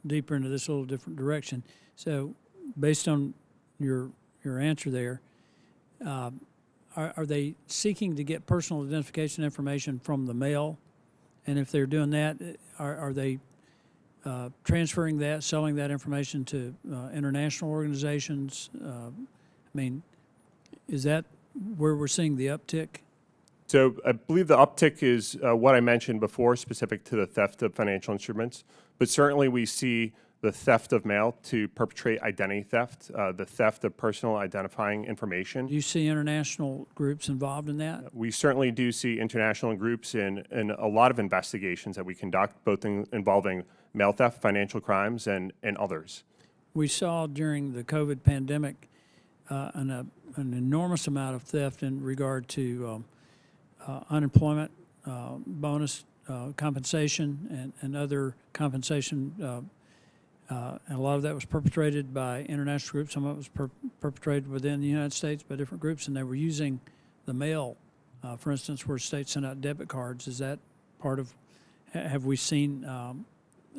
deeper into this, a little different direction. So, based on your answer there, are they seeking to get personal identification information from the mail? And if they're doing that, are they transferring that, selling that information to international organizations? I mean, is that where we're seeing the uptick? So I believe the uptick is what I mentioned before, specific to the theft of financial instruments. But certainly we see the theft of mail to perpetrate identity theft, the theft of personal identifying information. Do you see international groups involved in that? We certainly do see international groups in a lot of investigations that we conduct, both involving mail theft, financial crimes, and others. We saw during the COVID pandemic an enormous amount of theft in regard to unemployment, bonus compensation, and other compensation. And a lot of that was perpetrated by international groups. Some of it was perpetrated within the United States by different groups, and they were using the mail. For instance, where states sent out debit cards. Is that part of, have we seen,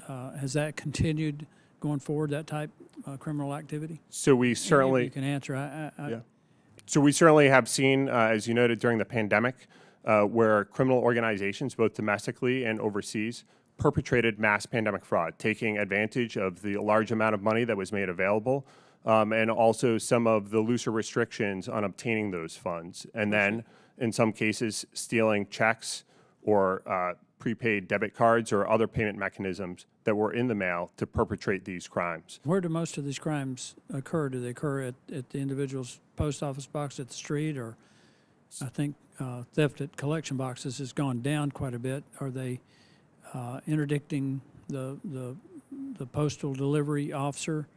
has that continued going forward, that type of criminal activity? So we certainly... You can answer. Yeah. So we certainly have seen, as you noted, during the pandemic, where criminal organizations, both domestically and overseas, perpetrated mass pandemic fraud, taking advantage of the large amount of money that was made available, and also some of the looser restrictions on obtaining those funds. And then, in some cases, stealing checks or prepaid debit cards or other payment mechanisms that were in the mail to perpetrate these crimes. Where do most of these crimes occur? Do they occur at the individual's post office box at the street, or I think theft at collection boxes has gone down quite a bit. Are they interdicting the postal delivery officer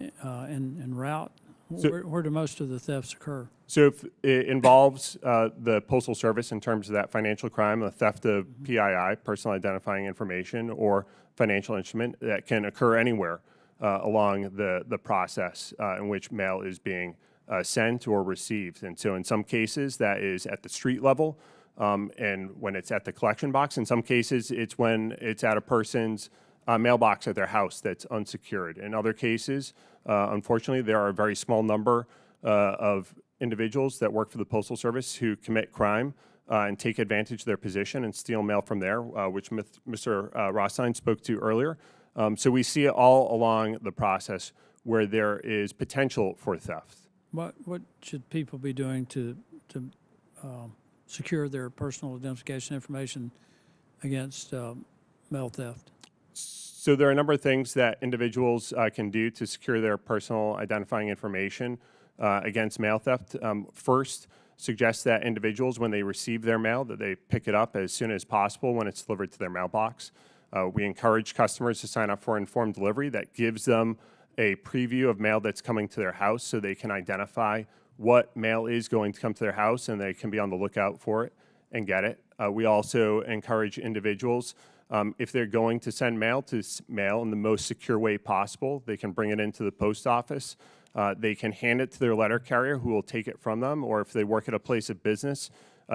en route? Where do most of the thefts occur? So if it involves the Postal Service in terms of that financial crime, the theft of PII, personal identifying information, or financial instrument, that can occur anywhere along the process in which mail is being sent or received. And so in some cases, that is at the street level, and when it's at the collection box. In some cases, it's when it's at a person's mailbox at their house that's unsecured. In other cases, unfortunately, there are a very small number of individuals that work for the Postal Service who commit crime and take advantage of their position and steal mail from there, which Mr. Rothstein spoke to earlier. So we see it all along the process where there is potential for theft. What should people be doing to secure their personal identification information against mail theft? So there are a number of things that individuals can do to secure their personal identifying information against mail theft. First, suggest that individuals, when they receive their mail, that they pick it up as soon as possible when it's delivered to their mailbox. We encourage customers to sign up for informed delivery that gives them a preview of mail that's coming to their house so they can identify what mail is going to come to their house, and they can be on the lookout for it and get it. We also encourage individuals, if they're going to send mail, to mail in the most secure way possible. They can bring it into the post office. They can hand it to their letter carrier, who will take it from them, or if they work at a place of business,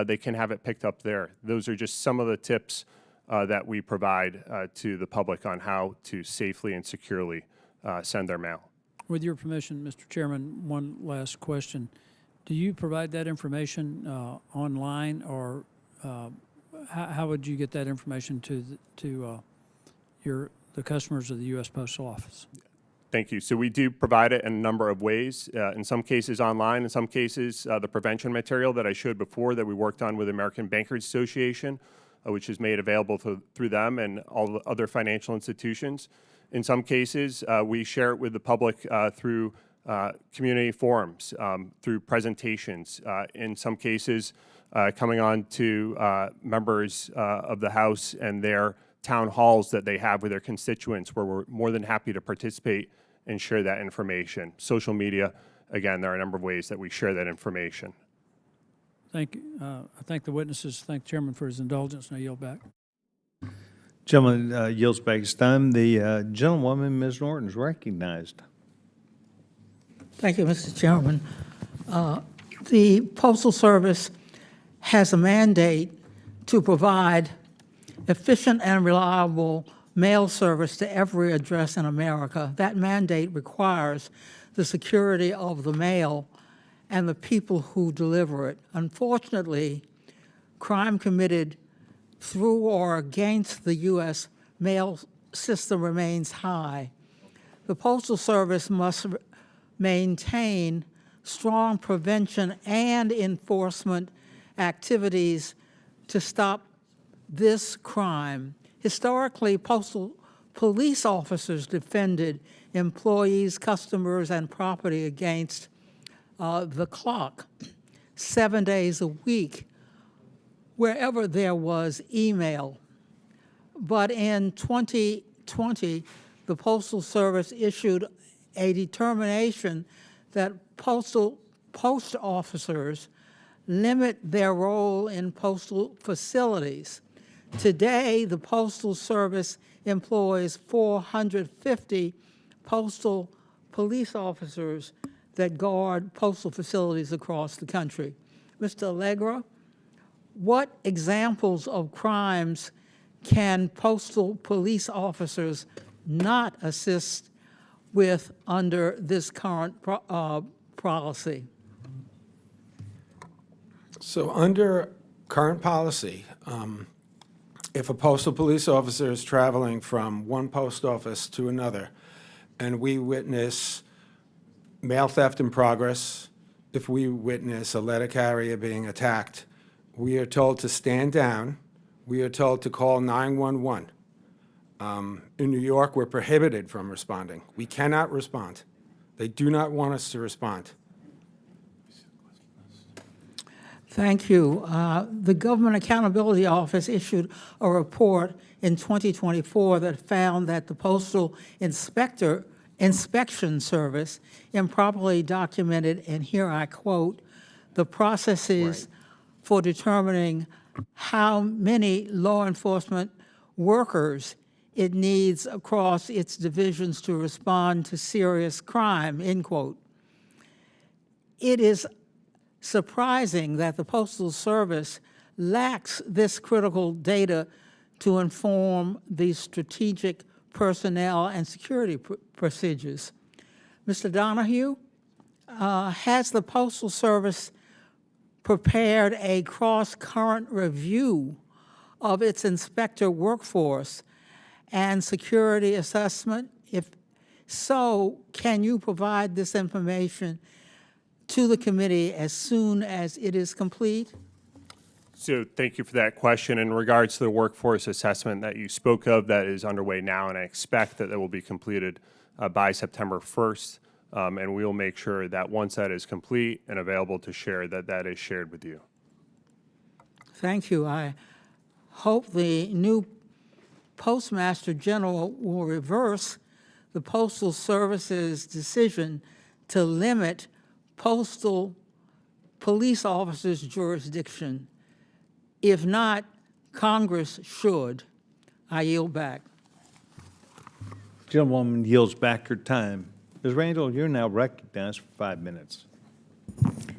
they can have it picked up there. Those are just some of the tips that we provide to the public on how to safely and securely send their mail. With your permission, Mr. Chairman, one last question. Do you provide that information online, or how would you get that information to the customers of the U.S. Postal Office? Thank you. So we do provide it in a number of ways. In some cases online, in some cases the prevention material that I showed before that we worked on with the American Bankers Association, which is made available through them and all the other financial institutions. In some cases, we share it with the public through community forums, through presentations. In some cases, coming on to members of the House and their town halls that they have with their constituents, where we're more than happy to participate and share that information. Social media, again, there are a number of ways that we share that information. Thank you. I thank the witnesses. Thank the chairman for his indulgence, and I yield back. Gentleman yields back his time. The gentlewoman, Ms. Norton, is recognized. Thank you, Mr. Chairman. The Postal Service has a mandate to provide efficient and reliable mail service to every address in America. That mandate requires the security of the mail and the people who deliver it. Unfortunately, crime committed through or against the U.S. mail system remains high. The Postal Service must maintain strong prevention and enforcement activities to stop this crime. Historically, postal police officers defended employees, customers, and property against the clock 7 days a week, wherever there was email. But in 2020, the Postal Service issued a determination that post officers limit their role in postal facilities. Today, the Postal Service employs 450 postal police officers that guard postal facilities across the country. Mr. Allegra, what examples of crimes can postal police officers not assist with under this current policy? So under current policy, if a postal police officer is traveling from one post office to another, and we witness mail theft in progress, if we witness a letter carrier being attacked, we are told to stand down. We are told to call 911. In New York, we're prohibited from responding. We cannot respond. They do not want us to respond. Thank you. The Government Accountability Office issued a report in 2024 that found that the Postal Inspection Service improperly documented, and here I quote, the processes for determining how many law enforcement workers it needs across its divisions to respond to serious crime, end quote. It is surprising that the Postal Service lacks this critical data to inform the strategic personnel and security procedures. Mr. Donahue, has the Postal Service prepared a cross-current review of its inspector workforce and security assessment? If so, can you provide this information to the committee as soon as it is complete? So thank you for that question. In regards to the workforce assessment that you spoke of, that is underway now, and I expect that will be completed by September 1st. And we will make sure that once that is complete and available to share, that is shared with you. Thank you. I hope the new Postmaster General will reverse the Postal Service's decision to limit postal police officers' jurisdiction? If not, Congress should. I yield back. Gentlewoman yields back her time. Ms. Randall, you're now recognized for 5 minutes.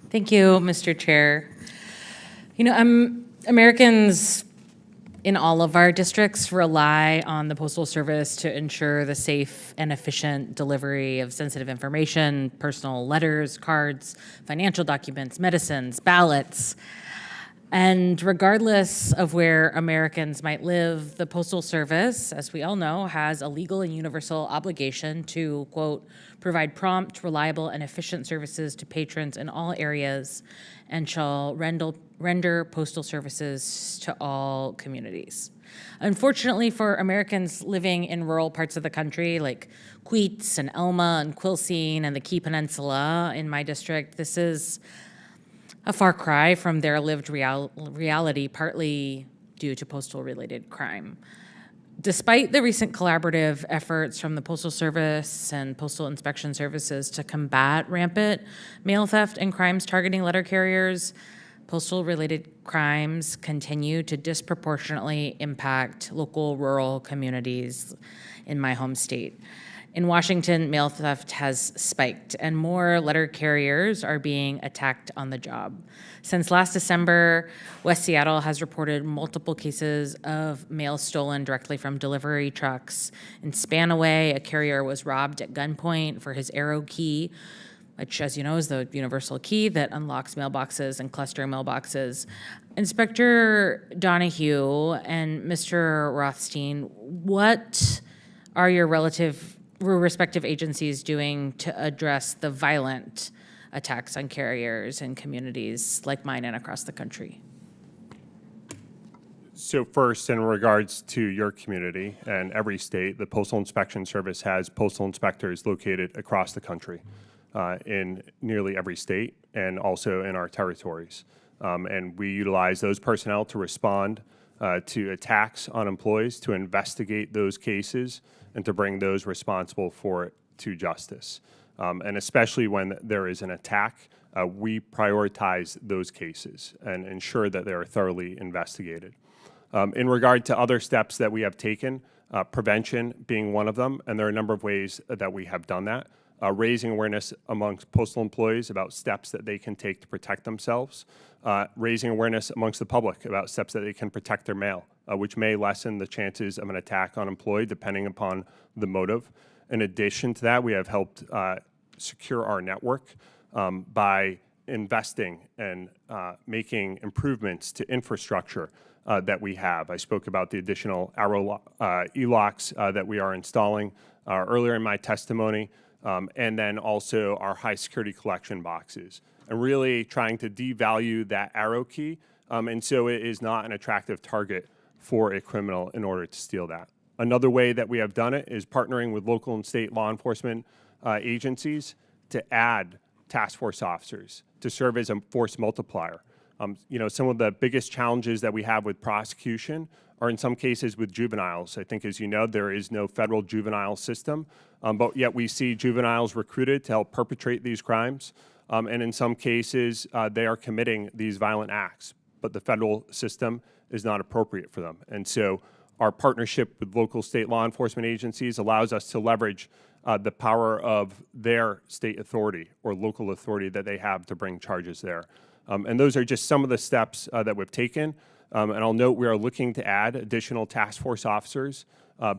Thank you, Mr. Chair. You know, Americans in all of our districts rely on the Postal Service to ensure the safe and efficient delivery of sensitive information, personal letters, cards, financial documents, medicines, ballots. And regardless of where Americans might live, the Postal Service, as we all know, has a legal and universal obligation to, quote, provide prompt, reliable, and efficient services to patrons in all areas and shall render postal services to all communities. Unfortunately for Americans living in rural parts of the country like Queets and Elma and Quilcene and the Key Peninsula in my district, this is a far cry from their lived reality, partly due to postal-related crime. Despite the recent collaborative efforts from the Postal Service and Postal Inspection Services to combat rampant mail theft and crimes targeting letter carriers, postal-related crimes continue to disproportionately impact local rural communities in my home state. In Washington, mail theft has spiked, and more letter carriers are being attacked on the job. Since last December, West Seattle has reported multiple cases of mail stolen directly from delivery trucks. In Spanaway, a carrier was robbed at gunpoint for his Arrow key, which, as you know, is the universal key that unlocks mailboxes and cluster mailboxes. Inspector Donahue and Mr. Rothstein, what are your respective agencies doing to address the violent attacks on carriers in communities like mine and across the country? So first, in regards to your community and every state, the Postal Inspection Service has postal inspectors located across the country in nearly every state and also in our territories. And we utilize those personnel to respond to attacks on employees, to investigate those cases, and to bring those responsible for it to justice. And especially when there is an attack, we prioritize those cases and ensure that they are thoroughly investigated. In regard to other steps that we have taken, prevention being one of them, and there are a number of ways that we have done that. Raising awareness amongst postal employees about steps that they can take to protect themselves, raising awareness amongst the public about steps that they can protect their mail, which may lessen the chances of an attack on an employee depending upon the motive. In addition to that, we have helped secure our network by investing and making improvements to infrastructure that we have. I spoke about the additional Arrow e-locks that we are installing earlier in my testimony. And then also our high security collection boxes, and really trying to devalue that Arrow key, and so it is not an attractive target for a criminal in order to steal that. Another way that we have done it is partnering with local and state law enforcement agencies to add task force officers to serve as a force multiplier. You know, some of the biggest challenges that we have with prosecution are in some cases with juveniles. I think, as you know, there is no federal juvenile system, but yet we see juveniles recruited to help perpetrate these crimes. And in some cases, they are committing these violent acts, but the federal system is not appropriate for them. And so our partnership with local state law enforcement agencies allows us to leverage the power of their state authority or local authority that they have to bring charges there. And those are just some of the steps that we've taken. And I'll note we are looking to add additional task force officers,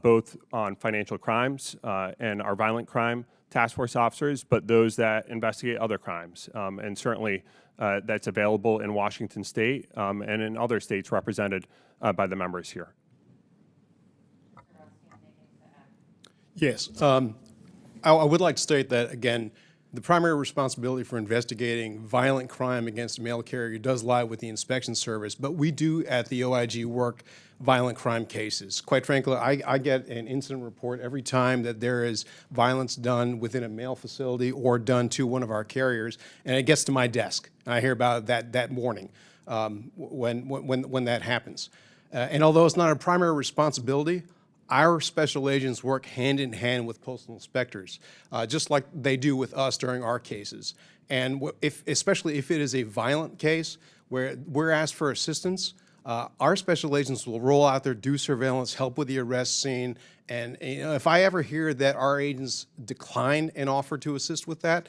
both on financial crimes and our violent crime task force officers, but those that investigate other crimes. And certainly that's available in Washington State and in other states represented by the members here. Yes. I would like to state that, again, the primary responsibility for investigating violent crime against a mail carrier does lie with the inspection service, but we do at the OIG work violent crime cases. Quite frankly, I get an incident report every time that there is violence done within a mail facility or done to one of our carriers, and it gets to my desk. And I hear about that morning when that happens. And although it's not a primary responsibility, our special agents work hand in hand with postal inspectors, just like they do with us during our cases. And especially if it is a violent case where we're asked for assistance, our special agents will roll out there, do surveillance, help with the arrest scene. And if I ever hear that our agents decline an offer to assist with that,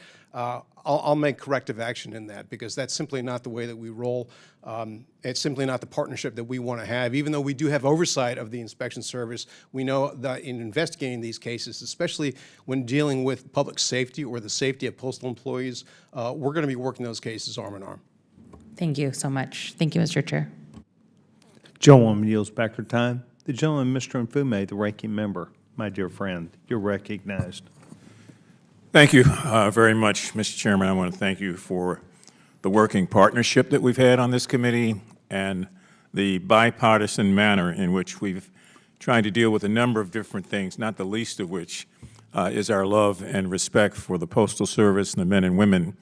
I'll make corrective action in that, because that's simply not the way that we roll. It's simply not the partnership that we want to have. Even though we do have oversight of the inspection service, we know that in investigating these cases, especially when dealing with public safety or the safety of postal employees, we're going to be working those cases arm in arm. Thank you so much. Thank you, Mr. Chair. Gentlewoman yields back her time. The gentleman, Mr. Mfume, the ranking member, my dear friend, you're recognized. Thank you very much, Mr. Chairman. I want to thank you for the working partnership that we've had on this committee and the bipartisan manner in which we've tried to deal with a number of different things, not the least of which is our love and respect for the Postal Service and the men and women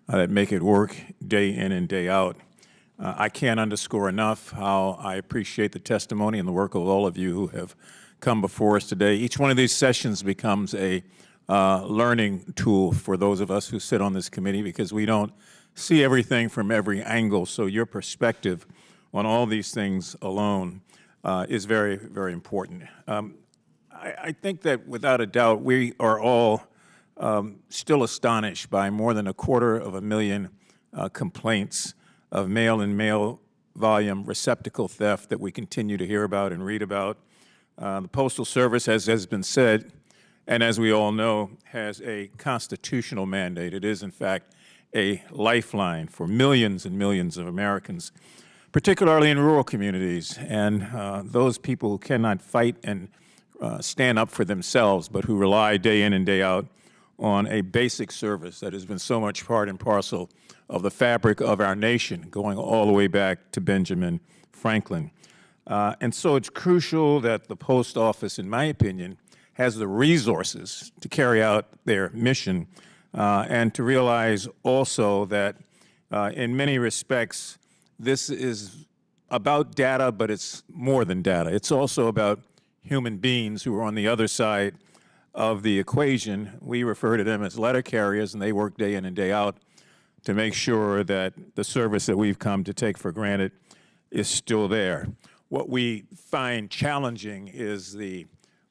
that make it work day in and day out. I can't underscore enough how I appreciate the testimony and the work of all of you who have come before us today. Each one of these sessions becomes a learning tool for those of us who sit on this committee, because we don't see everything from every angle. So your perspective on all these things alone is very, very important. I think that without a doubt, we are all still astonished by more than 250,000 complaints of mail and mail volume receptacle theft that we continue to hear about and read about. The Postal Service, as has been said, and as we all know, has a constitutional mandate. It is, in fact, a lifeline for millions and millions of Americans, particularly in rural communities, and those people who cannot fight and stand up for themselves, but who rely day in and day out on a basic service that has been so much part and parcel of the fabric of our nation, going all the way back to Benjamin Franklin. And so it's crucial that the Post Office, in my opinion, has the resources to carry out their mission, and to realize also that in many respects, this is about data, but it's more than data. It's also about human beings who are on the other side of the equation. We refer to them as letter carriers, and they work day in and day out to make sure that the service that we've come to take for granted is still there. What we find challenging is the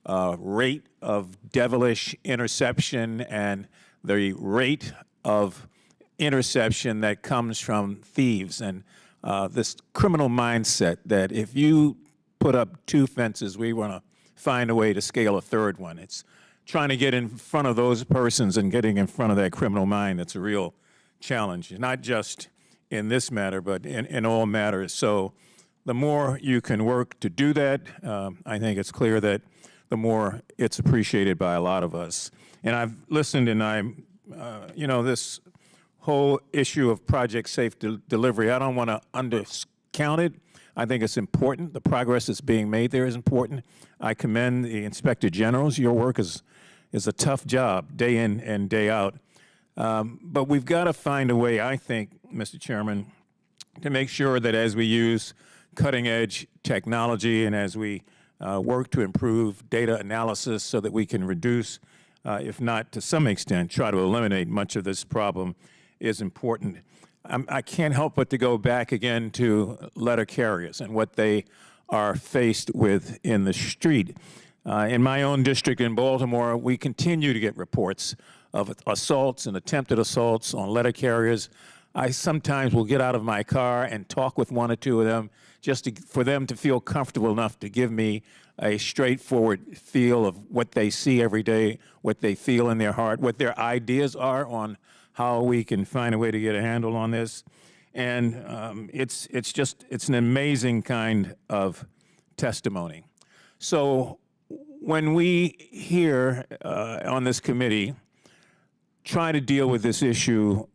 rate of devilish interception and the rate of interception that comes from thieves, and this criminal mindset that if you put up 2 fences, we want to find a way to scale a third one. It's trying to get in front of those persons and getting in front of that criminal mind that's a real challenge, not just in this matter, but in all matters. So the more you can work to do that, I think it's clear that the more it's appreciated by a lot of us. And I've listened, and you know, this whole issue of Project Safe Delivery, I don't want to undercount it. I think it's important. The progress that's being made there is important. I commend the Inspector Generals. Your work is a tough job, day in and day out. But we've got to find a way, I think, Mr. Chairman, to make sure that as we use cutting-edge technology and as we work to improve data analysis so that we can reduce, if not to some extent, try to eliminate much of this problem is important. I can't help but to go back again to letter carriers and what they are faced with in the street. In my own district in Baltimore, we continue to get reports of assaults and attempted assaults on letter carriers. I sometimes will get out of my car and talk with 1 or 2 of them just for them to feel comfortable enough to give me a straightforward feel of what they see every day, what they feel in their heart, what their ideas are on how we can find a way to get a handle on this. And it's an amazing kind of testimony. So when we here on this committee try to deal with this issue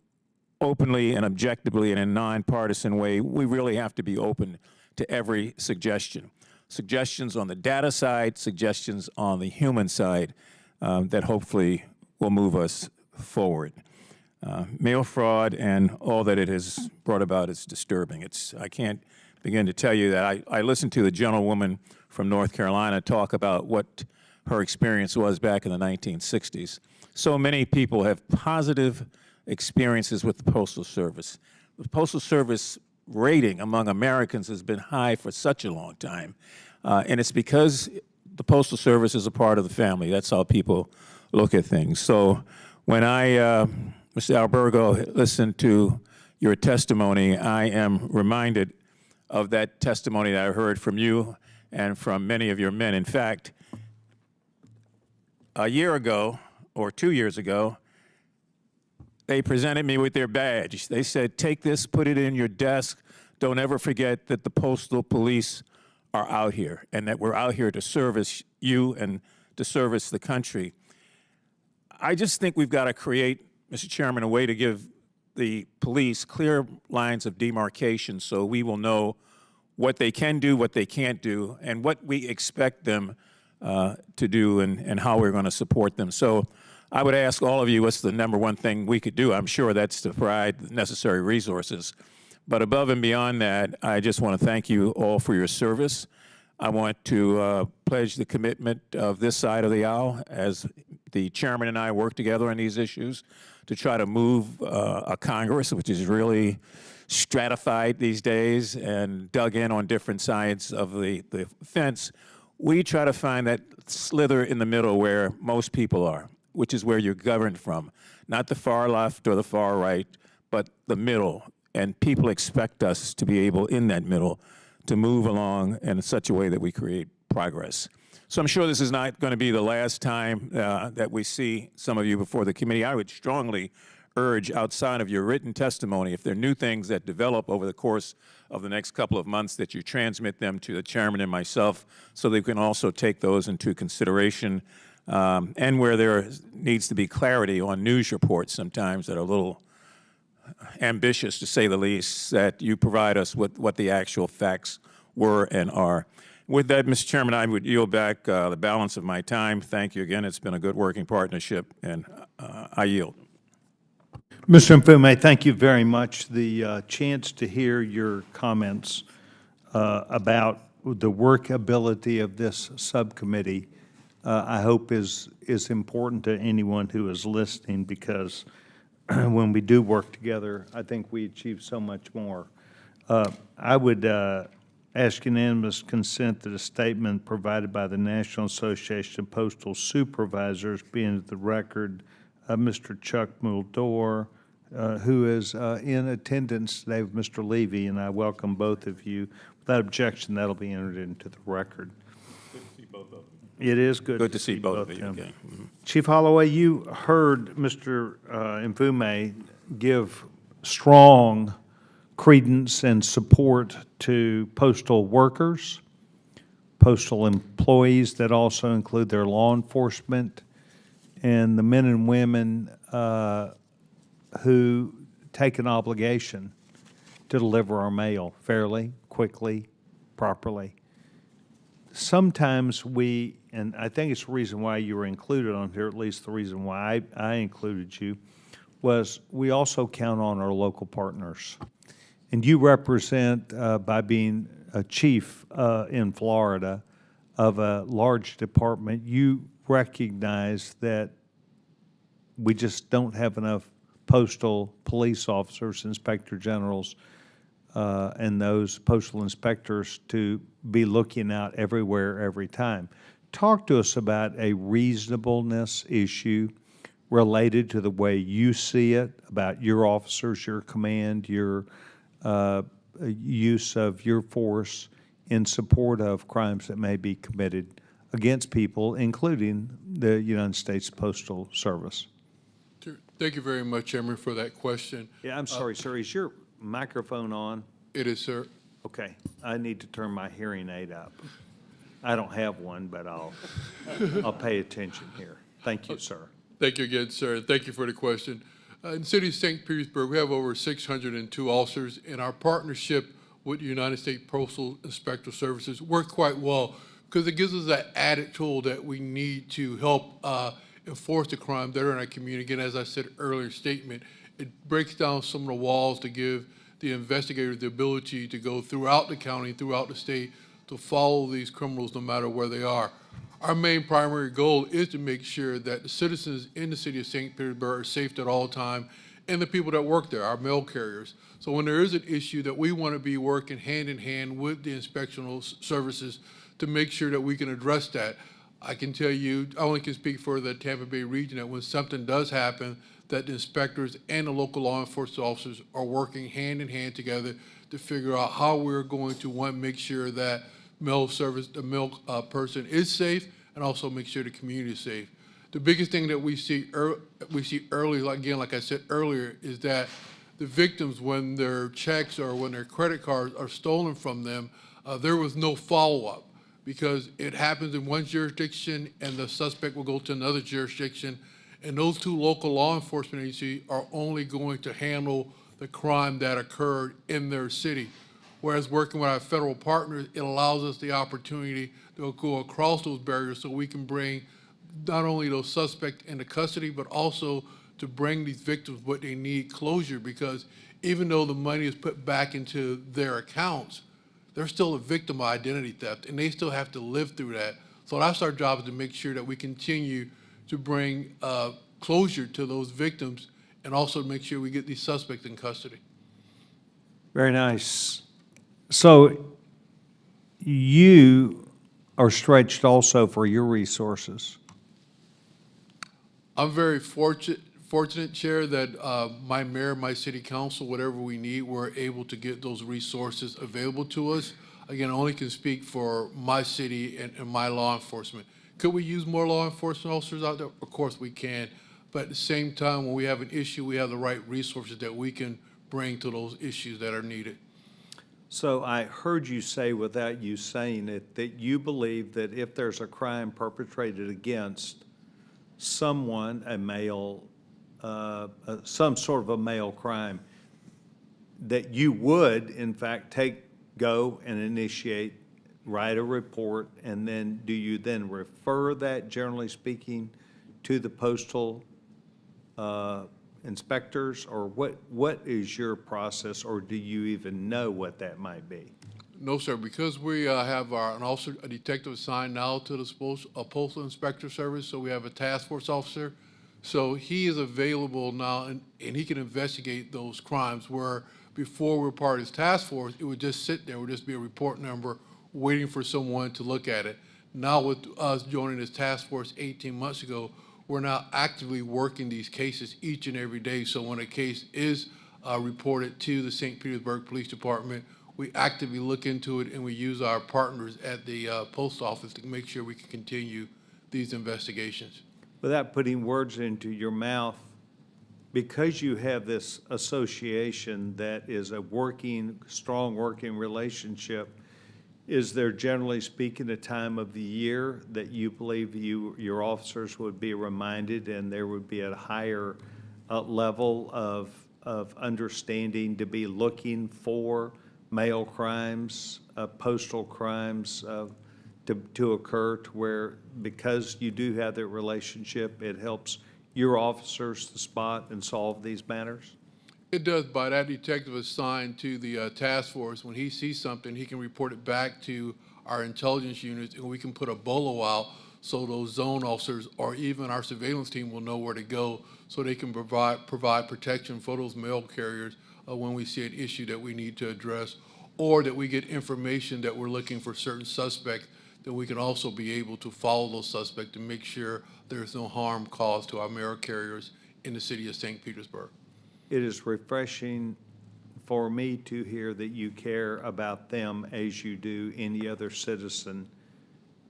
openly and objectively in a nonpartisan way, we really have to be open to every suggestion. Suggestions on the data side, suggestions on the human side that hopefully will move us forward. Mail fraud and all that it has brought about is disturbing. I can't begin to tell you that. I listened to the gentlewoman from North Carolina talk about what her experience was back in the 1960s. So many people have positive experiences with the Postal Service. The Postal Service rating among Americans has been high for such a long time, and it's because the Postal Service is a part of the family. That's how people look at things. So when I, Mr. Albergo, listened to your testimony, I am reminded of that testimony that I heard from you and from many of your men. In fact, a year ago or 2 years ago, they presented me with their badge. They said, take this, put it in your desk. Don't ever forget that the postal police are out here and that we're out here to service you and to service the country. I just think we've got to create, Mr. Chairman, a way to give the police clear lines of demarcation so we will know what they can do, what they can't do, and what we expect them to do and how we're going to support them. So I would ask all of you, what's the number one thing we could do? I'm sure that's to provide the necessary resources. But above and beyond that, I just want to thank you all for your service. I want to pledge the commitment of this side of the aisle as the chairman and I work together on these issues to try to move a Congress, which is really stratified these days and dug in on different sides of the fence. We try to find that slither in the middle where most people are, which is where you're governed from. Not the far left or the far right, but the middle. And people expect us to be able, in that middle, to move along in such a way that we create progress. So I'm sure this is not going to be the last time that we see some of you before the committee. I would strongly urge, outside of your written testimony, if there are new things that develop over the course of the next couple of months, that you transmit them to the chairman and myself so they can also take those into consideration. And where there needs to be clarity on news reports sometimes that are a little ambitious, to say the least, that you provide us with what the actual facts were and are. With that, Mr. Chairman, I would yield back the balance of my time. Thank you again. It's been a good working partnership, and I yield. Mr. Mfume, thank you very much. The chance to hear your comments about the workability of this subcommittee, I hope is important to anyone who is listening, because when we do work together, I think we achieve so much more. I would ask unanimous consent that a statement provided by the National Association of Postal Supervisors be into the record. Mr. Chuck Muldor, who is in attendance today with Mr. Levy, and I welcome both of you. Without objection, that'll be entered into the record. Good to see both of them. It is good to see both of you. Okay. Mm-hmm. Chief Holloway, you heard Mr. Mfume give strong credence and support to postal workers, postal employees that also include their law enforcement, and the men and women who take an obligation to deliver our mail fairly, quickly, properly. Sometimes we, and I think it's the reason why you were included on here, at least the reason why I included you, was we also count on our local partners. And you represent, by being a chief in Florida of a large department, you recognize that we just don't have enough postal police officers, inspector generals, and those postal inspectors to be looking out everywhere, every time. Talk to us about a reasonableness issue related to the way you see it, about your officers, your command, your use of your force in support of crimes that may be committed against people, including the United States Postal Service. Thank you very much, Chairman, for that question. Yeah, I'm sorry, sir. Is your microphone on? It is, sir. Okay. I need to turn my hearing aid up. I don't have one, but I'll pay attention here. Thank you, sir. Thank you again, sir. Thank you for the question. In the city of St. Petersburg, we have over 602 officers, and our partnership with the United States Postal Inspector Services works quite well because it gives us that added tool that we need to help enforce the crime that are in our community. Again, as I said earlier statement, it breaks down some of the walls to give the investigators the ability to go throughout the county, throughout the state, to follow these criminals no matter where they are. Our main primary goal is to make sure that the citizens in the city of St. Petersburg are safe at all times, and the people that work there, our mail carriers. So when there is an issue, that we want to be working hand in hand with the inspectional services to make sure that we can address that. I can tell you, I only can speak for the Tampa Bay region, that when something does happen, that the inspectors and the local law enforcement officers are working hand in hand together to figure out how we're going to, one, make sure that the mail person is safe, and also make sure the community is safe. The biggest thing that we see early, like I said earlier, is that the victims, when their checks or when their credit cards are stolen from them, there was no follow-up, because it happens in one jurisdiction and the suspect will go to another jurisdiction, and those two local law enforcement agencies are only going to handle the crime that occurred in their city. Whereas working with our federal partners, it allows us the opportunity to go across those barriers so we can bring not only those suspects into custody, but also to bring these victims what they need, closure, because even though the money is put back into their accounts, they're still a victim of identity theft, and they still have to live through that. So that's our job, is to make sure that we continue to bring closure to those victims, and also make sure we get these suspects in custody. Very nice. So you are stretched also for your resources. I'm very fortunate, Chair, that my mayor, my city council, whatever we need, we're able to get those resources available to us. Again, I only can speak for my city and my law enforcement. Could we use more law enforcement officers out there? Of course we can. But at the same time, when we have an issue, we have the right resources that we can bring to those issues that are needed. So I heard you say, without you saying it, that you believe that if there's a crime perpetrated against someone, a male, some sort of a male crime, that you would, in fact, go and initiate, write a report, and then do you then refer that, generally speaking, to the postal inspectors, or what is your process, or do you even know what that might be? No, sir. Because we have a detective assigned now to the postal inspector service, so we have a task force officer. So he is available now, and he can investigate those crimes, where before we were part of his task force, it would just sit there, it would just be a report number waiting for someone to look at it. Now with us joining this task force 18 months ago, we're now actively working these cases each and every day. So when a case is reported to the St. Petersburg Police Department, we actively look into it, and we use our partners at the post office to make sure we can continue these investigations. Without putting words into your mouth, because you have this association that is a strong working relationship, is there, generally speaking, a time of the year that you believe your officers would be reminded, and there would be a higher level of understanding to be looking for mail crimes, postal crimes to occur, to where, because you do have that relationship, it helps your officers to spot and solve these matters? It does. By that detective assigned to the task force, when he sees something, he can report it back to our intelligence units, and we can put a bolo out so those zone officers or even our surveillance team will know where to go, so they can provide protection for those mail carriers when we see an issue that we need to address, or that we get information that we're looking for certain suspects, then we can also be able to follow those suspects to make sure there's no harm caused to our mail carriers in the city of St. Petersburg. It is refreshing for me to hear that you care about them as you do any other citizen,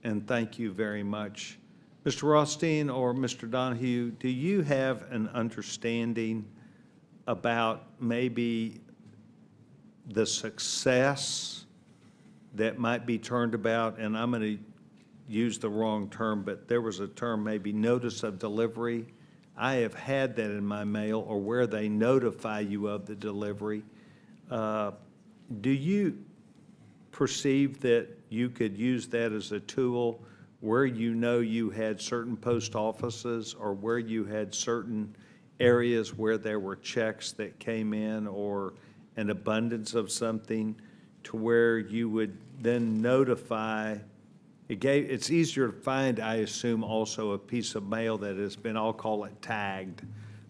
and thank you very much. Mr. Rothstein or Mr. Donahue, do you have an understanding about maybe the success that might be turned about, and I'm going to use the wrong term, but there was a term, maybe notice of delivery. I have had that in my mail, or where they notify you of the delivery. Do you perceive that you could use that as a tool where you know you had certain post offices, or where you had certain areas where there were checks that came in, or an abundance of something, to where you would then notify, it's easier to find, I assume, also a piece of mail that has been, I'll call it tagged,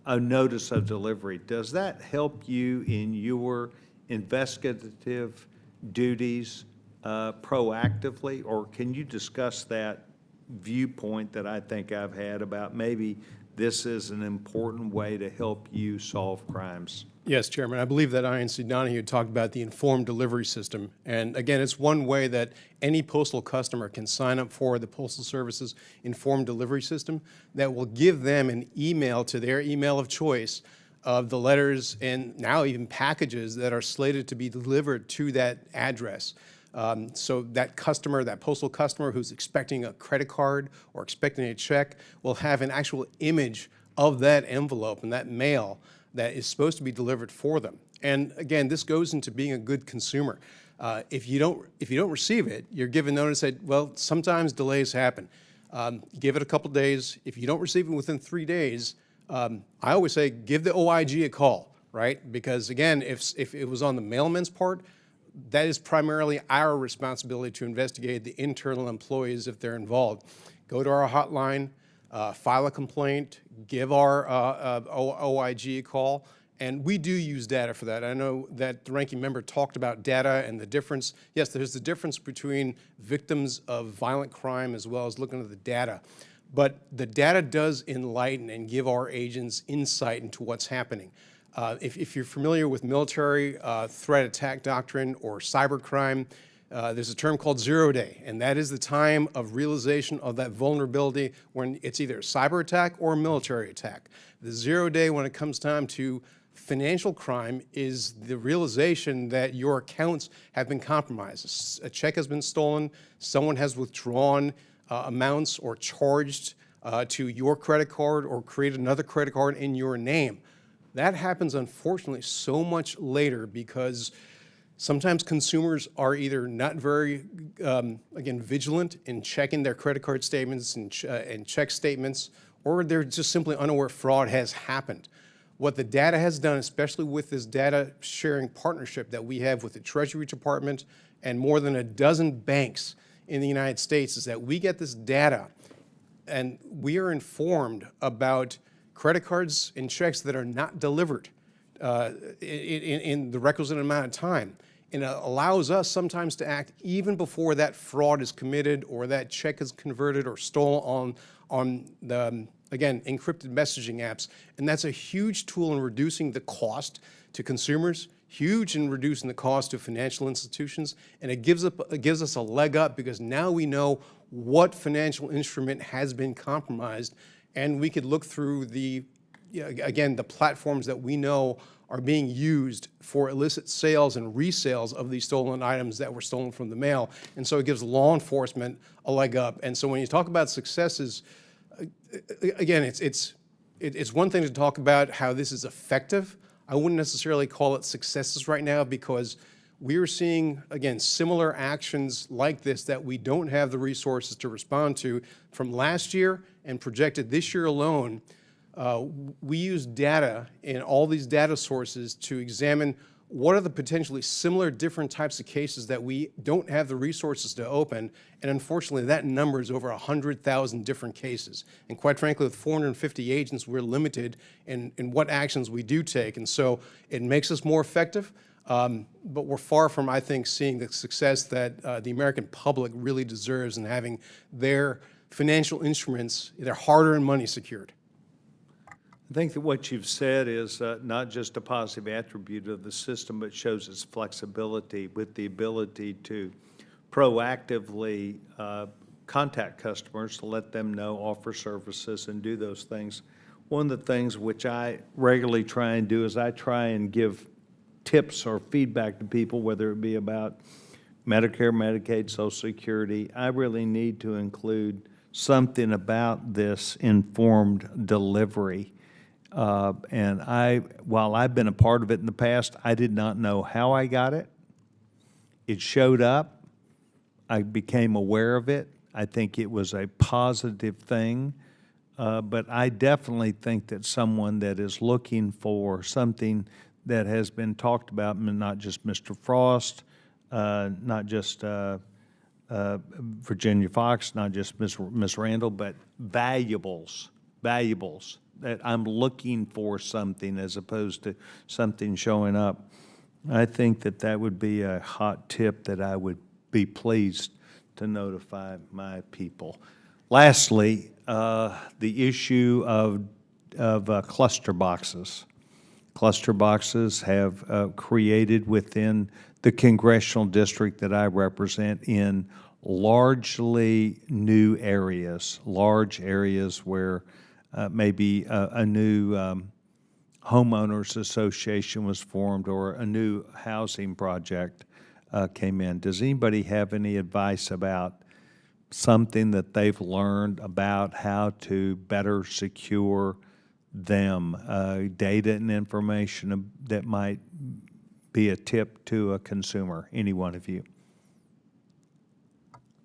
a notice of delivery. Does that help you in your investigative duties proactively, or can you discuss that viewpoint that I think I've had about maybe this is an important way to help you solve crimes? Yes, Chairman. I believe that INC Donahue talked about the informed delivery system. And again, it's one way that any postal customer can sign up for the Postal Service's informed delivery system that will give them an email to their email of choice of the letters and now even packages that are slated to be delivered to that address. So that customer, that postal customer who's expecting a credit card or expecting a check will have an actual image of that envelope and that mail that is supposed to be delivered for them. And again, this goes into being a good consumer. If you don't receive it, you're given notice that, well, sometimes delays happen. Give it a couple days. If you don't receive it within 3 days, I always say give the OIG a call, right? Because again, if it was on the mailman's part, that is primarily our responsibility to investigate the internal employees if they're involved. Go to our hotline, file a complaint, give our OIG a call, and we do use data for that. I know that the ranking member talked about data and the difference. Yes, there's the difference between victims of violent crime as well as looking at the data. But the data does enlighten and give our agents insight into what's happening. If you're familiar with military threat attack doctrine or cybercrime, there's a term called 0 day, and that is the time of realization of that vulnerability when it's either a cyber attack or a military attack. The 0 day when it comes time to financial crime is the realization that your accounts have been compromised. A check has been stolen, someone has withdrawn amounts or charged to your credit card or created another credit card in your name. That happens, unfortunately, so much later because sometimes consumers are either not very, again, vigilant in checking their credit card statements and check statements, or they're just simply unaware fraud has happened. What the data has done, especially with this data sharing partnership that we have with the Treasury Department and more than a dozen banks in the United States, is that we get this data and we are informed about credit cards and checks that are not delivered in the requisite amount of time. And it allows us sometimes to act even before that fraud is committed or that check is converted or stolen on the, again, encrypted messaging apps. And that's a huge tool in reducing the cost to consumers, huge in reducing the cost to financial institutions, and it gives us a leg up because now we know what financial instrument has been compromised, and we could look through the, again, the platforms that we know are being used for illicit sales and resales of these stolen items that were stolen from the mail. And so it gives law enforcement a leg up. And so when you talk about successes, again, it's one thing to talk about how this is effective. I wouldn't necessarily call it successes right now because we're seeing, again, similar actions like this that we don't have the resources to respond to from last year and projected this year alone. We use data in all these data sources to examine what are the potentially similar different types of cases that we don't have the resources to open, and unfortunately that number is over 100,000 different cases. And quite frankly, with 450 agents, we're limited in what actions we do take, and so it makes us more effective, but we're far from, I think, seeing the success that the American public really deserves in having their financial instruments, their hard-earned money secured. I think that what you've said is not just a positive attribute of the system, but shows its flexibility with the ability to proactively contact customers to let them know, offer services, and do those things. One of the things which I regularly try and do is I try and give tips or feedback to people, whether it be about Medicare, Medicaid, Social Security. I really need to include something about this informed delivery. And while I've been a part of it in the past, I did not know how I got it. It showed up. I became aware of it. I think it was a positive thing. But I definitely think that someone that is looking for something that has been talked about, not just Mr. Frost, not just Virginia Fox, not just Miss Randall, but valuables that I'm looking for something as opposed to something showing up. I think that that would be a hot tip that I would be pleased to notify my people. Lastly, the issue of cluster boxes. Cluster boxes have created within the congressional district that I represent in largely new areas, large areas where maybe a new homeowners association was formed or a new housing project came in. Does anybody have any advice about something that they've learned about how to better secure them, data and information that might be a tip to a consumer? Any one of you?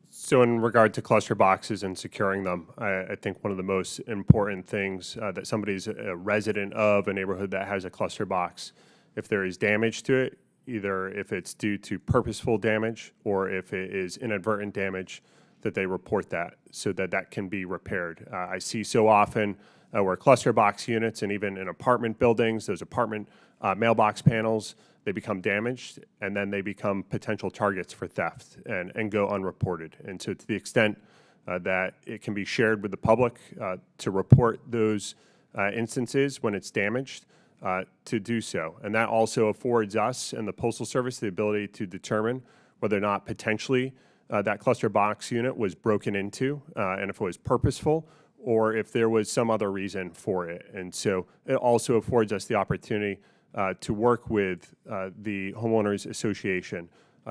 So in regard to cluster boxes and securing them, I think one of the most important things that somebody's a resident of a neighborhood that has a cluster box, if there is damage to it, either if it's due to purposeful damage or if it is inadvertent damage, that they report that so that that can be repaired. I see so often where cluster box units and even in apartment buildings, those apartment mailbox panels, they become damaged and then they become potential targets for theft and go unreported. And so to the extent that it can be shared with the public to report those instances when it's damaged, to do so. And that also affords us and the Postal Service the ability to determine whether or not potentially that cluster box unit was broken into and if it was purposeful or if there was some other reason for it. And so it also affords us the opportunity to work with the homeowners association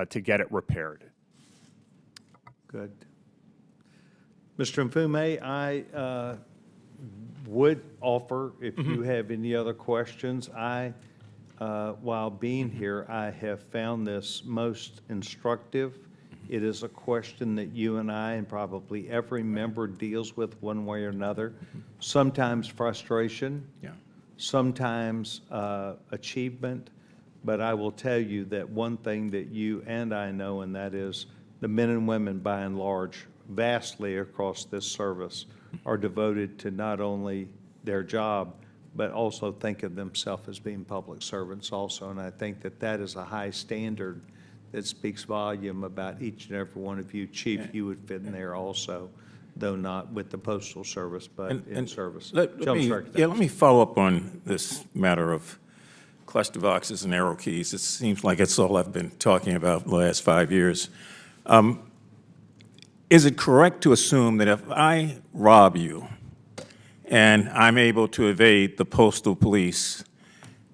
to get it repaired. Good. Mr. Mfume, I would offer, if you have any other questions, while being here, I have found this most instructive. It is a question that you and I and probably every member deals with one way or another. Sometimes frustration. Yeah. Sometimes achievement, but I will tell you that one thing that you and I know, and that is the men and women by and large, vastly across this service, are devoted to not only their job, but also think of themselves as being public servants also. And I think that that is a high standard that speaks volume about each and every one of you. Chief, you would fit in there also, though not with the Postal Service, but in service. Let me follow up on this matter of cluster boxes and arrow keys. It seems like it's all I've been talking about the last 5 years. Is it correct to assume that if I rob you and I'm able to evade the postal police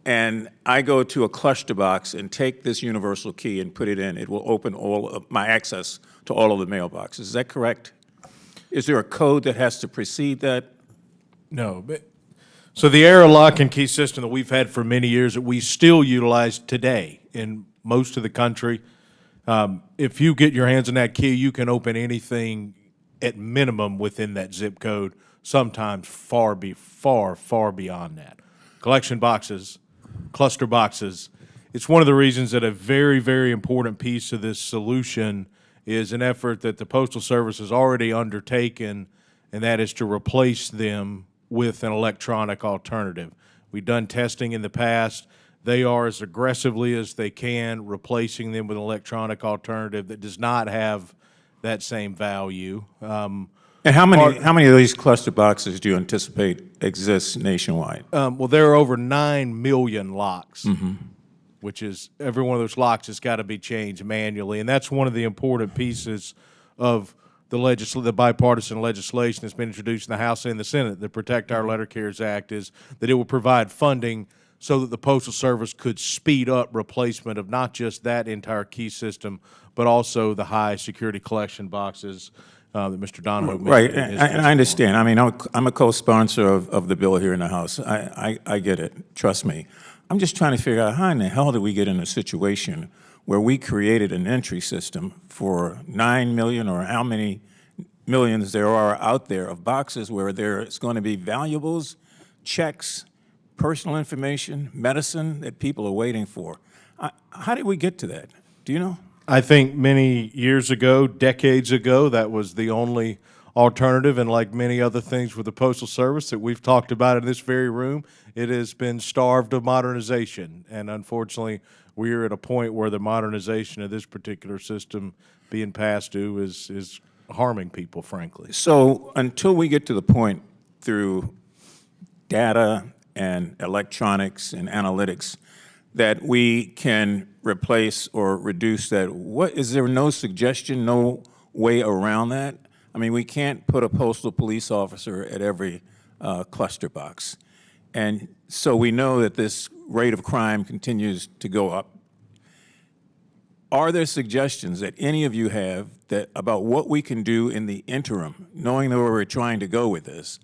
and I go to a cluster box and take this universal key and put it in, it will open all of my access to all of the mailboxes? Is that correct? Is there a code that has to precede that? No, but, so the arrow lock and key system that we've had for many years that we still utilize today in most of the country, if you get your hands on that key, you can open anything at minimum within that zip code, sometimes far beyond that. Collection boxes, cluster boxes, it's one of the reasons that a very, very important piece of this solution is an effort that the Postal Service has already undertaken, and that is to replace them with an electronic alternative. We've done testing in the past. They are, as aggressively as they can, replacing them with an electronic alternative that does not have that same value. And how many of these cluster boxes do you anticipate exist nationwide? Well, there are over 9 million locks, which is every one of those locks has got to be changed manually, and that's one of the important pieces of the bipartisan legislation that's been introduced in the House and the Senate, the Protect Our Letter Carriers Act, is that it will provide funding so that the Postal Service could speed up replacement of not just that entire key system, but also the high security collection boxes that Mr. Donahoe mentioned. Right, and I understand. I mean, I'm a co-sponsor of the bill here in the House. I get it, trust me. I'm just trying to figure out how in the hell did we get in a situation where we created an entry system for 9 million or how many millions there are out there of boxes where there's going to be valuables, checks, personal information, medicine that people are waiting for. How did we get to that? Do you know? I think many years ago, decades ago, that was the only alternative, and like many other things with the Postal Service that we've talked about in this very room, it has been starved of modernization. And unfortunately, we are at a point where the modernization of this particular system being passed due is harming people, frankly. So until we get to the point through data and electronics and analytics that we can replace or reduce that, is there no suggestion, no way around that? I mean, we can't put a postal police officer at every cluster box. And so we know that this rate of crime continues to go up. Are there suggestions that any of you have about what we can do in the interim, knowing where we're trying to go with this?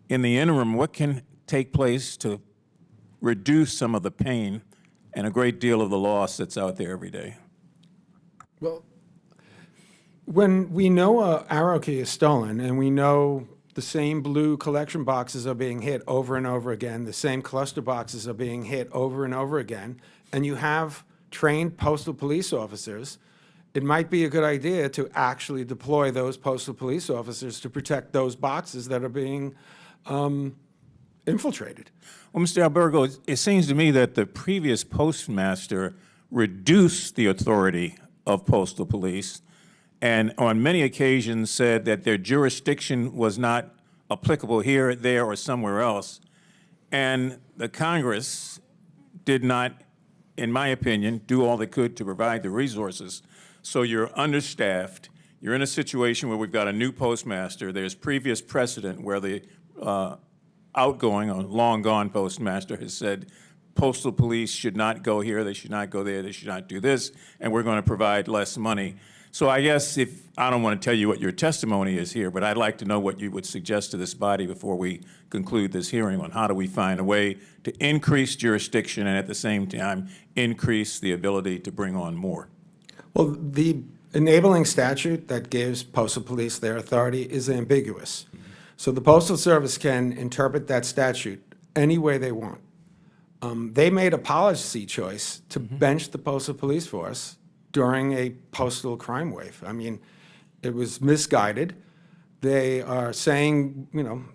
In the interim, what can take place to reduce some of the pain and a great deal of the loss that's out there every day? Well, when we know a arrow key is stolen and we know the same blue collection boxes are being hit over and over again, the same cluster boxes are being hit over and over again, and you have trained postal police officers, it might be a good idea to actually deploy those postal police officers to protect those boxes that are being infiltrated. Well, Mr. Albergo, it seems to me that the previous postmaster reduced the authority of postal police and on many occasions said that their jurisdiction was not applicable here, there, or somewhere else. And the Congress did not, in my opinion, do all they could to provide the resources. So you're understaffed. You're in a situation where we've got a new postmaster. There's previous precedent where the outgoing or long-gone postmaster has said postal police should not go here, they should not go there, they should not do this, and we're going to provide less money. So I guess I don't want to tell you what your testimony is here, but I'd like to know what you would suggest to this body before we conclude this hearing on how do we find a way to increase jurisdiction and at the same time increase the ability to bring on more. Well, the enabling statute that gives postal police their authority is ambiguous. So the Postal Service can interpret that statute any way they want. They made a policy choice to bench the postal police force during a postal crime wave. I mean, it was misguided. They are saying, you know,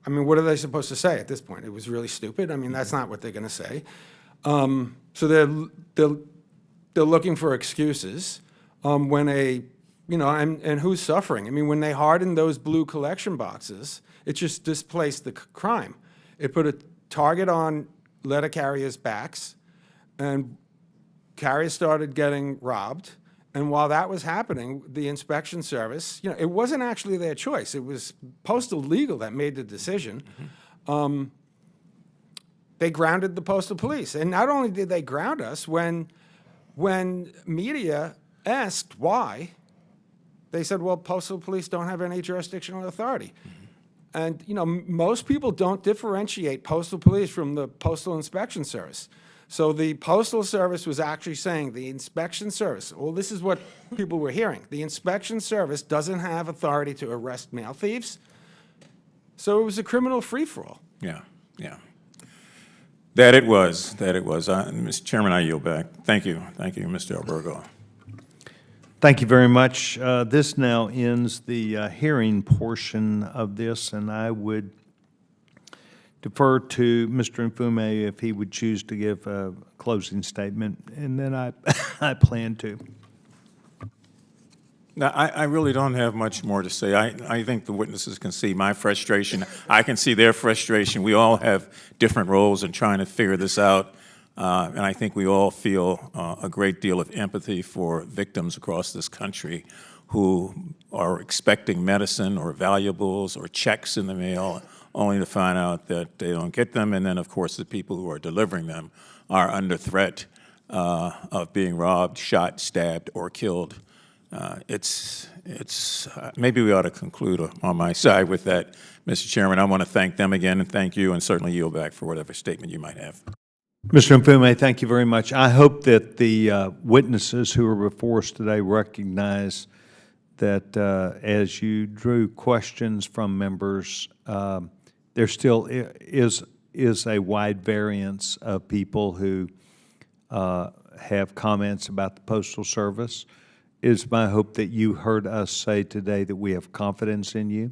I mean, what are they supposed to say at this point? It was really stupid. I mean, that's not what they're going to say. So they're looking for excuses when and who's suffering? I mean, when they hardened those blue collection boxes, it just displaced the crime. It put a target on letter carriers' backs, and carriers started getting robbed. And while that was happening, the inspection service, you know, it wasn't actually their choice. It was postal legal that made the decision. They grounded the postal police. And not only did they ground us, when media asked why, they said, well, postal police don't have any jurisdictional authority. And, you know, most people don't differentiate postal police from the Postal Inspection Service. So the Postal Service was actually saying the inspection service, well, this is what people were hearing. The inspection service doesn't have authority to arrest mail thieves. So it was a criminal free-for-all. Yeah, yeah. That it was. Mr. Chairman, I yield back. Thank you, Mr. Albergo. Thank you very much. This now ends the hearing portion of this, and I would defer to Mr. Mfume if he would choose to give a closing statement, and then I plan to. Now, I really don't have much more to say. I think the witnesses can see my frustration. I can see their frustration. We all have different roles in trying to figure this out. And I think we all feel a great deal of empathy for victims across this country who are expecting medicine or valuables or checks in the mail only to find out that they don't get them. And then, of course, the people who are delivering them are under threat of being robbed, shot, stabbed, or killed. Maybe we ought to conclude on my side with that, Mr. Chairman. I want to thank them again and thank you, and certainly yield back for whatever statement you might have. Mr. Mfume, thank you very much. I hope that the witnesses who are before us today recognize that as you drew questions from members, there still is a wide variance of people who have comments about the Postal Service. It is my hope that you heard us say today that we have confidence in you,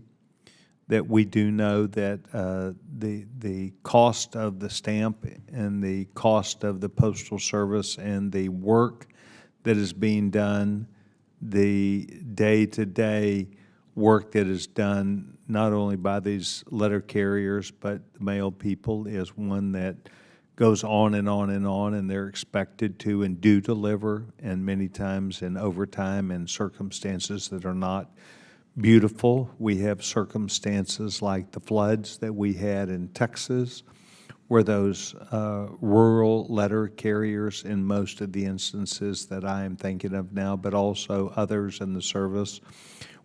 that we do know that the cost of the stamp and the cost of the Postal Service and the work that is being done, the day-to-day work that is done not only by these letter carriers but the mail people is one that goes on and on and on, and they're expected to and do deliver, and many times in overtime and circumstances that are not beautiful. We have circumstances like the floods that we had in Texas, where those rural letter carriers in most of the instances that I am thinking of now, but also others in the service,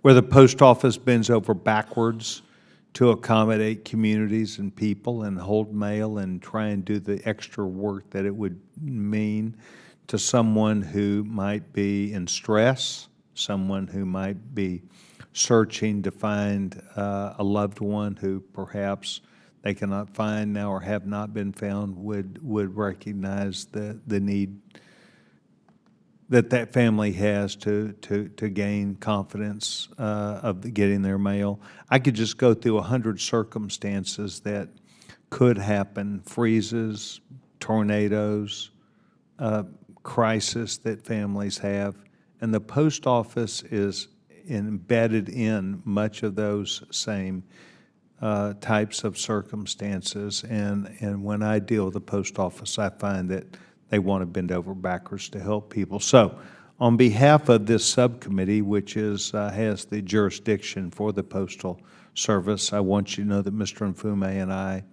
where the post office bends over backwards to accommodate communities and people and hold mail and try and do the extra work that it would mean to someone who might be in stress, someone who might be searching to find a loved one who perhaps they cannot find now or have not been found, would recognize the need that family has to gain confidence of getting their mail. I could just go through 100 circumstances that could happen, freezes, tornadoes, crisis that families have, and the post office is embedded in much of those same types of circumstances. And when I deal with the post office, I find that they want to bend over backwards to help people. So on behalf of this subcommittee, which is has the jurisdiction for the Postal Service, I want you to know that Mr. Mfume and I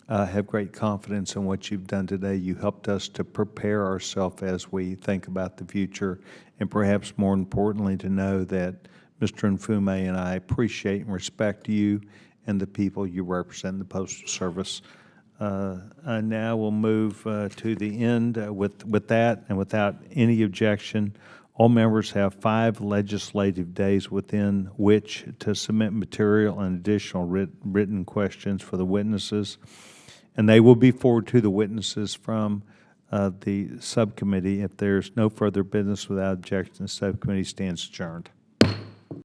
have great confidence in what you've done today. You helped us to prepare ourselves as we think about the future, and perhaps more importantly, to know that Mr. Mfume and I appreciate and respect you and the people you represent in the Postal Service. Now we'll move to the end with that, and without any objection, all members have 5 legislative days within which to submit material and additional written questions for the witnesses, and they will be forwarded to the witnesses from the subcommittee. If there's no further business without objection, the subcommittee stands adjourned.